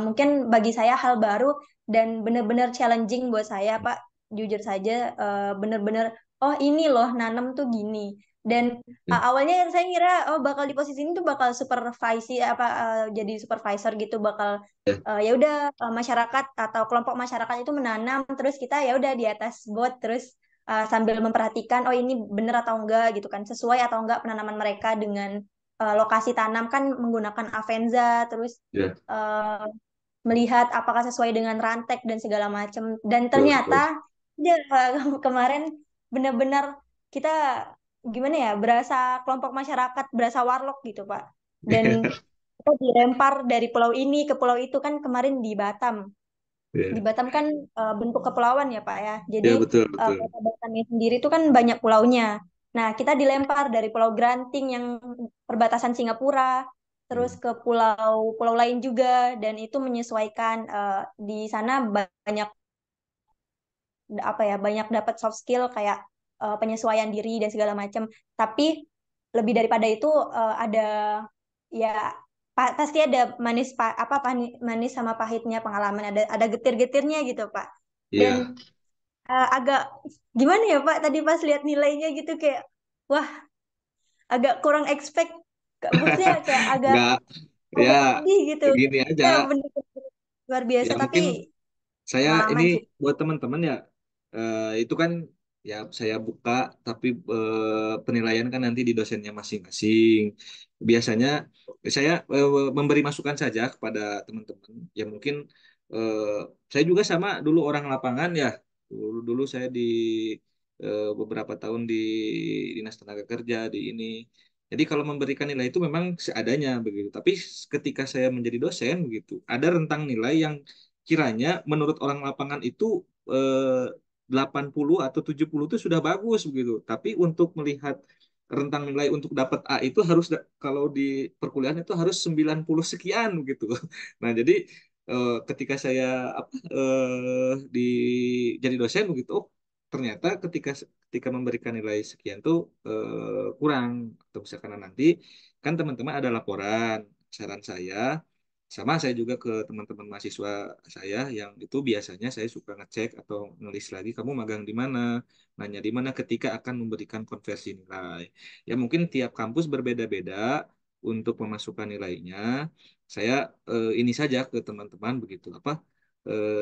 mungkin bagi saya hal baru dan benar-benar challenging buat saya, Pak. Jujur saja, benar-benar oh ini loh nanam tuh gini. Dan Ya, awalnya saya ngira oh bakal di posisi ini tuh bakal supervisi apa jadi supervisor gitu bakal ya, ya udah masyarakat atau kelompok masyarakat itu menanam terus kita ya udah di atas bot terus sambil memperhatikan oh ini bener atau enggak gitu kan sesuai atau enggak penanaman mereka dengan lokasi tanam kan menggunakan Avenza terus ya, eh, melihat apakah sesuai dengan rantek dan segala macam. Dan betul, betul. ternyata ya, kemarin benar-benar kita gimana ya berasa kelompok masyarakat berasa warlock gitu Pak. Dan kita dilempar dari pulau ini ke pulau itu kan kemarin di Batam. Di Ya, Batam kan bentuk kepulauan ya Pak ya. Jadi ya betul, betul. kota Batamnya sendiri itu kan banyak pulaunya. Nah, kita dilempar dari Pulau Granting yang perbatasan Singapura, terus Hmm. ke pulau-pulau lain juga, dan itu menyesuaikan di sana banyak apa ya, banyak dapat soft skill kayak penyesuaian diri dan segala macam. Tapi lebih daripada itu ada ya pasti ada manis sama pahitnya pengalaman, ada getir-getirnya gitu Pak. Dan Iya, agak gimana ya Pak tadi pas lihat nilainya gitu kayak wah agak kurang expect maksudnya kayak agak nggak, ya agak sedih gitu gini aja. ya bener-bener luar biasa Ya tapi mungkin saya ini pengalaman sih. buat teman-teman ya, itu kan ya saya buka, tapi penilaian kan nanti di dosennya masing-masing. Biasanya saya memberi masukan saja kepada teman-teman. Ya mungkin eh, saya juga sama dulu orang lapangan ya. Dulu saya di beberapa tahun di Dinas Tenaga Kerja di ini. Jadi kalau memberikan nilai itu memang seadanya begitu. Tapi ketika saya menjadi dosen begitu, ada rentang nilai yang kiranya menurut orang lapangan itu 80 atau 70 itu sudah bagus begitu. Tapi untuk melihat rentang nilai untuk dapat A itu harus kalau di perkuliahan itu harus 90 sekian gitu. Nah, jadi ketika saya di jadi dosen begitu, oh, ternyata ketika ketika memberikan nilai sekian tuh kurang atau misalkan nanti kan teman-teman ada laporan. Saran saya sama saya juga ke teman-teman mahasiswa saya yang itu biasanya saya suka ngecek atau ngelis lagi kamu magang di mana, nanya di mana ketika akan memberikan konversi nilai. Ya mungkin tiap kampus berbeda-beda untuk memasukkan nilainya. Saya ini saja ke teman-teman begitu apa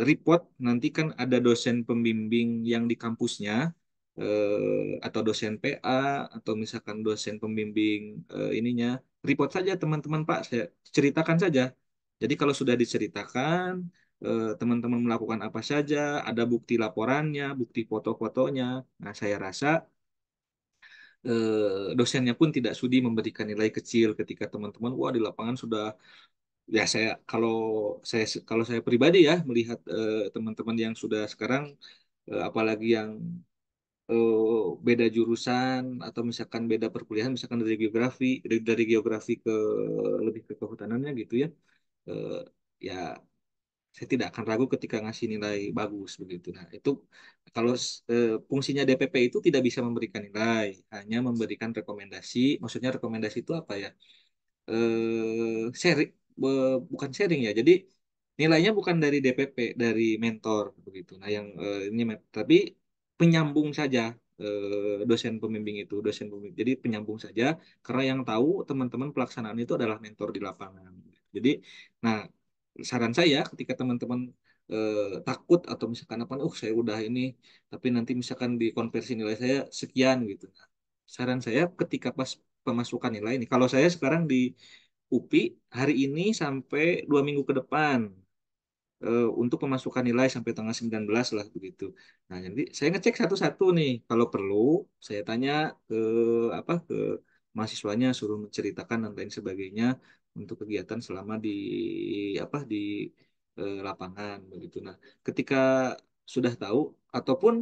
report nanti kan ada dosen pembimbing yang di kampusnya atau dosen PA atau misalkan dosen pembimbing ininya report saja teman-teman Pak saya ceritakan saja jadi kalau sudah diceritakan, teman-teman melakukan apa saja, ada bukti laporannya, bukti foto-fotonya. Nah, saya rasa dosennya pun tidak sudi memberikan nilai kecil ketika teman-teman, wah di lapangan sudah, ya saya kalau saya pribadi ya melihat teman-teman yang sudah sekarang, apalagi yang beda jurusan atau misalkan beda perkuliahan, misalkan dari geografi ke lebih ke kehutanannya gitu ya. Eh, ya saya tidak akan ragu ketika ngasih nilai bagus begitu. Nah, itu kalau fungsinya DPP itu tidak bisa memberikan nilai, hanya memberikan rekomendasi. Maksudnya rekomendasi itu apa ya? Sharing, bukan sharing ya. Jadi nilainya bukan dari DPP, dari mentor begitu. Nah, yang ini tapi penyambung saja dosen pembimbing itu, dosen pembimbing. Jadi penyambung saja karena yang tahu teman-teman pelaksanaan itu adalah mentor di lapangan. Jadi, nah saran saya ketika teman-teman takut atau misalkan apa, oh saya udah ini, tapi nanti misalkan di konversi nilai saya sekian gitu. Nah, saran saya ketika pas pemasukan nilai ini, kalau saya sekarang di UPI hari ini sampai 2 minggu ke depan untuk pemasukan nilai sampai tanggal 19 lah begitu. Nah, jadi saya ngecek satu-satu nih. Kalau perlu, saya tanya ke ke mahasiswanya suruh menceritakan dan lain sebagainya untuk kegiatan selama di di lapangan begitu. Nah, ketika sudah tahu ataupun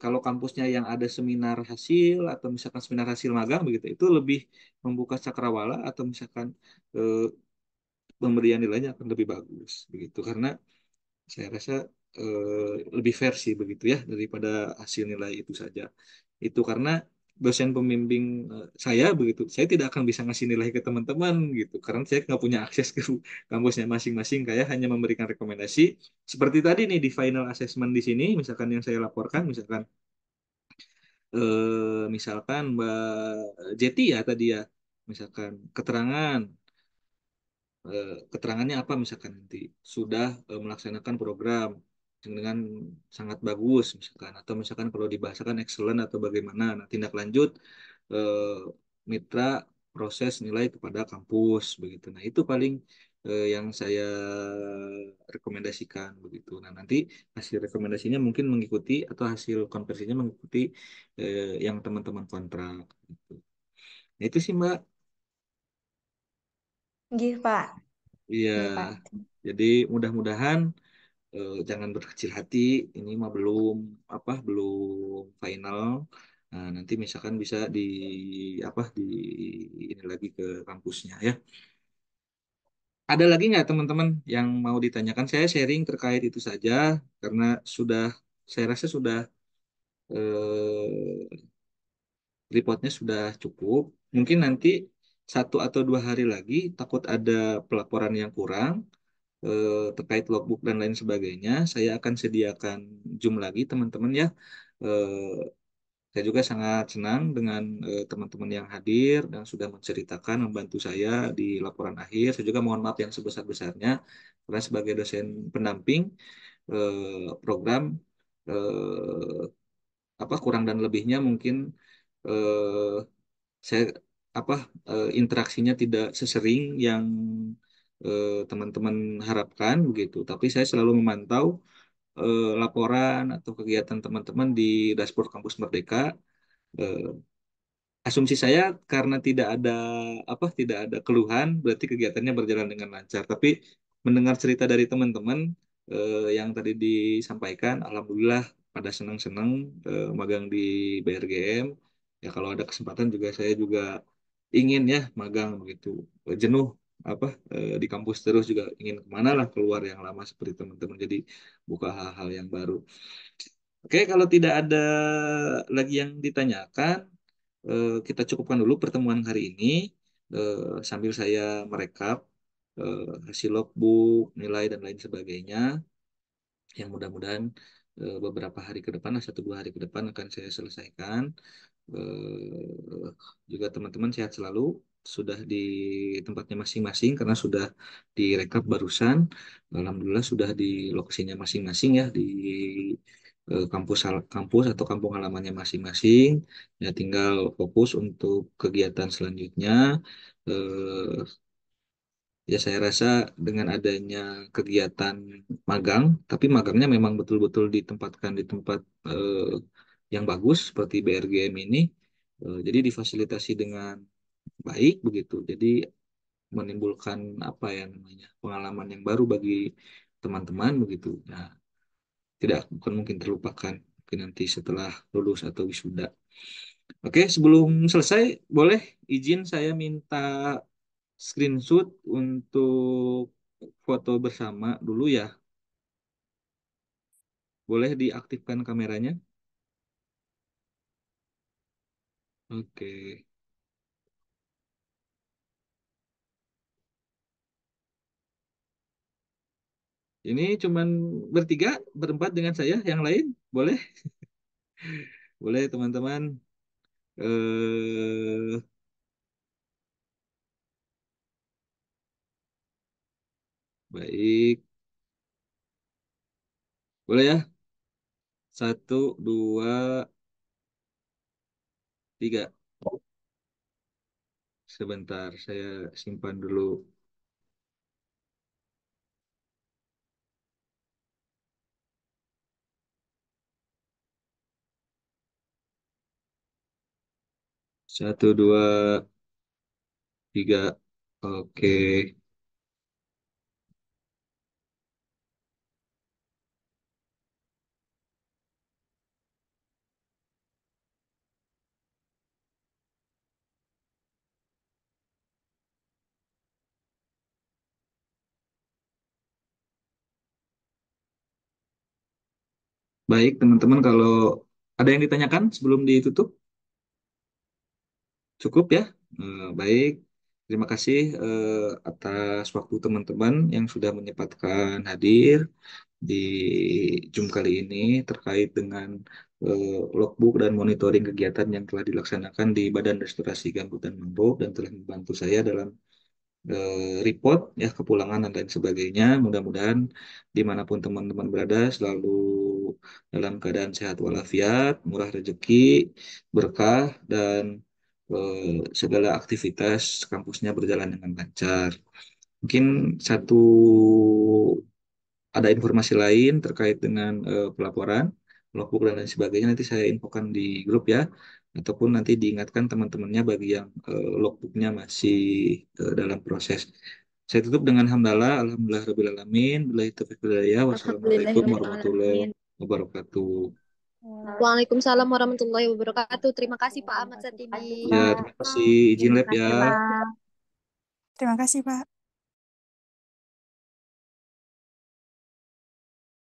kalau kampusnya yang ada seminar hasil atau misalkan seminar hasil magang begitu, itu lebih membuka cakrawala atau misalkan eh, pemberian nilainya akan lebih bagus begitu karena saya rasa lebih fair sih begitu ya daripada hasil nilai itu saja. Itu karena dosen pembimbing saya begitu, saya tidak akan bisa ngasih nilai ke teman-teman gitu karena saya nggak punya akses ke kampusnya masing-masing. Kayak hanya memberikan rekomendasi seperti tadi nih di final assessment di sini, misalkan yang saya laporkan, misalkan misalkan Mbak Jeti ya tadi ya, misalkan keterangannya apa misalkan nanti sudah melaksanakan program dengan sangat bagus misalkan, atau misalkan kalau dibahasakan excellent atau bagaimana. Nah, tindak lanjut eh, mitra proses nilai kepada kampus begitu. Nah, itu paling yang saya rekomendasikan begitu. Nah, nanti hasil rekomendasinya mungkin mengikuti atau hasil konversinya mengikuti yang teman-teman kontrak gitu. Nah, itu sih Mbak. Gih, Pak. Iya, Iya, Pak. jadi mudah-mudahan jangan berkecil hati. Ini mah belum final. Nah, nanti misalkan bisa di ini lagi ke kampusnya ya. Ada lagi nggak teman-teman yang mau ditanyakan? Saya sharing terkait itu saja karena saya rasa sudah eh, reportnya sudah cukup. Mungkin nanti 1 atau 2 hari lagi takut ada pelaporan yang kurang terkait logbook dan lain sebagainya. Saya akan sediakan Zoom lagi teman-teman ya. Eh, saya juga sangat senang dengan teman-teman yang hadir dan sudah menceritakan, membantu saya di laporan akhir. Saya juga mohon maaf yang sebesar-besarnya karena sebagai dosen pendamping program eh, apa kurang dan lebihnya mungkin eh, saya interaksinya tidak sesering yang teman-teman harapkan begitu. Tapi saya selalu memantau laporan atau kegiatan teman-teman di dashboard Kampus Merdeka. Eh, Asumsi saya karena tidak ada keluhan, berarti kegiatannya berjalan dengan lancar. Tapi mendengar cerita dari teman-teman yang tadi disampaikan, alhamdulillah pada senang-senang magang di BRGM. Ya kalau ada kesempatan juga saya juga ingin ya magang begitu. Jenuh di kampus terus juga ingin kemana lah keluar yang lama seperti teman-teman. Jadi buka hal-hal yang baru. Oke, kalau tidak ada lagi yang ditanyakan, kita cukupkan dulu pertemuan hari ini sambil saya merekap hasil logbook, nilai dan lain sebagainya yang mudah-mudahan beberapa hari ke depan, 1 2 hari ke depan akan saya selesaikan. Juga teman-teman sehat selalu, sudah di tempatnya masing-masing karena sudah direkap barusan. Alhamdulillah sudah di lokasinya masing-masing ya di kampus atau kampung halamannya masing-masing. Ya tinggal fokus untuk kegiatan selanjutnya. Eh, Ya saya rasa dengan adanya kegiatan magang, tapi magangnya memang betul-betul ditempatkan di tempat yang bagus seperti BRGM ini, jadi difasilitasi dengan baik begitu. Jadi menimbulkan apa ya namanya pengalaman yang baru bagi teman-teman begitu. Nah, tidak bukan mungkin terlupakan mungkin nanti setelah lulus atau wisuda. Oke, sebelum selesai, boleh izin saya minta screenshot untuk foto bersama dulu ya. Boleh diaktifkan kameranya? Oke. Ini cuman bertiga, berempat dengan saya. Yang lain boleh? Boleh teman-teman. Eh, Baik. Boleh ya? 1 2 3. Sebentar, saya simpan dulu. Satu, dua, tiga. Oke. Baik, teman-teman, kalau ada yang ditanyakan sebelum ditutup, cukup ya. Baik, terima kasih atas waktu teman-teman yang sudah menyempatkan hadir di Zoom kali ini terkait dengan logbook dan monitoring kegiatan yang telah dilaksanakan di Badan Restorasi Gambut dan Mangrove dan telah membantu saya dalam report ya kepulangan dan lain sebagainya. Mudah-mudahan dimanapun teman-teman berada selalu dalam keadaan sehat walafiat, murah rezeki, berkah dan segala aktivitas kampusnya berjalan dengan lancar. Mungkin satu ada informasi lain terkait dengan pelaporan, logbook dan lain sebagainya nanti saya infokan di grup ya, ataupun nanti diingatkan teman-temannya bagi yang logbooknya masih dalam proses. Saya tutup dengan hamdalah, alhamdulillah rabbil alamin, billahi taufiq wal hidayah, wassalamualaikum warahmatullahi Alhamdulillahirrahmanirrahim. wabarakatuh. Waalaikumsalam warahmatullahi wabarakatuh. Terima kasih Pak Ahmad Terima kasih, Satidi. Ya, Pak. terima kasih izin Terima lab kasih, ya. Pak. Terima kasih, Pak.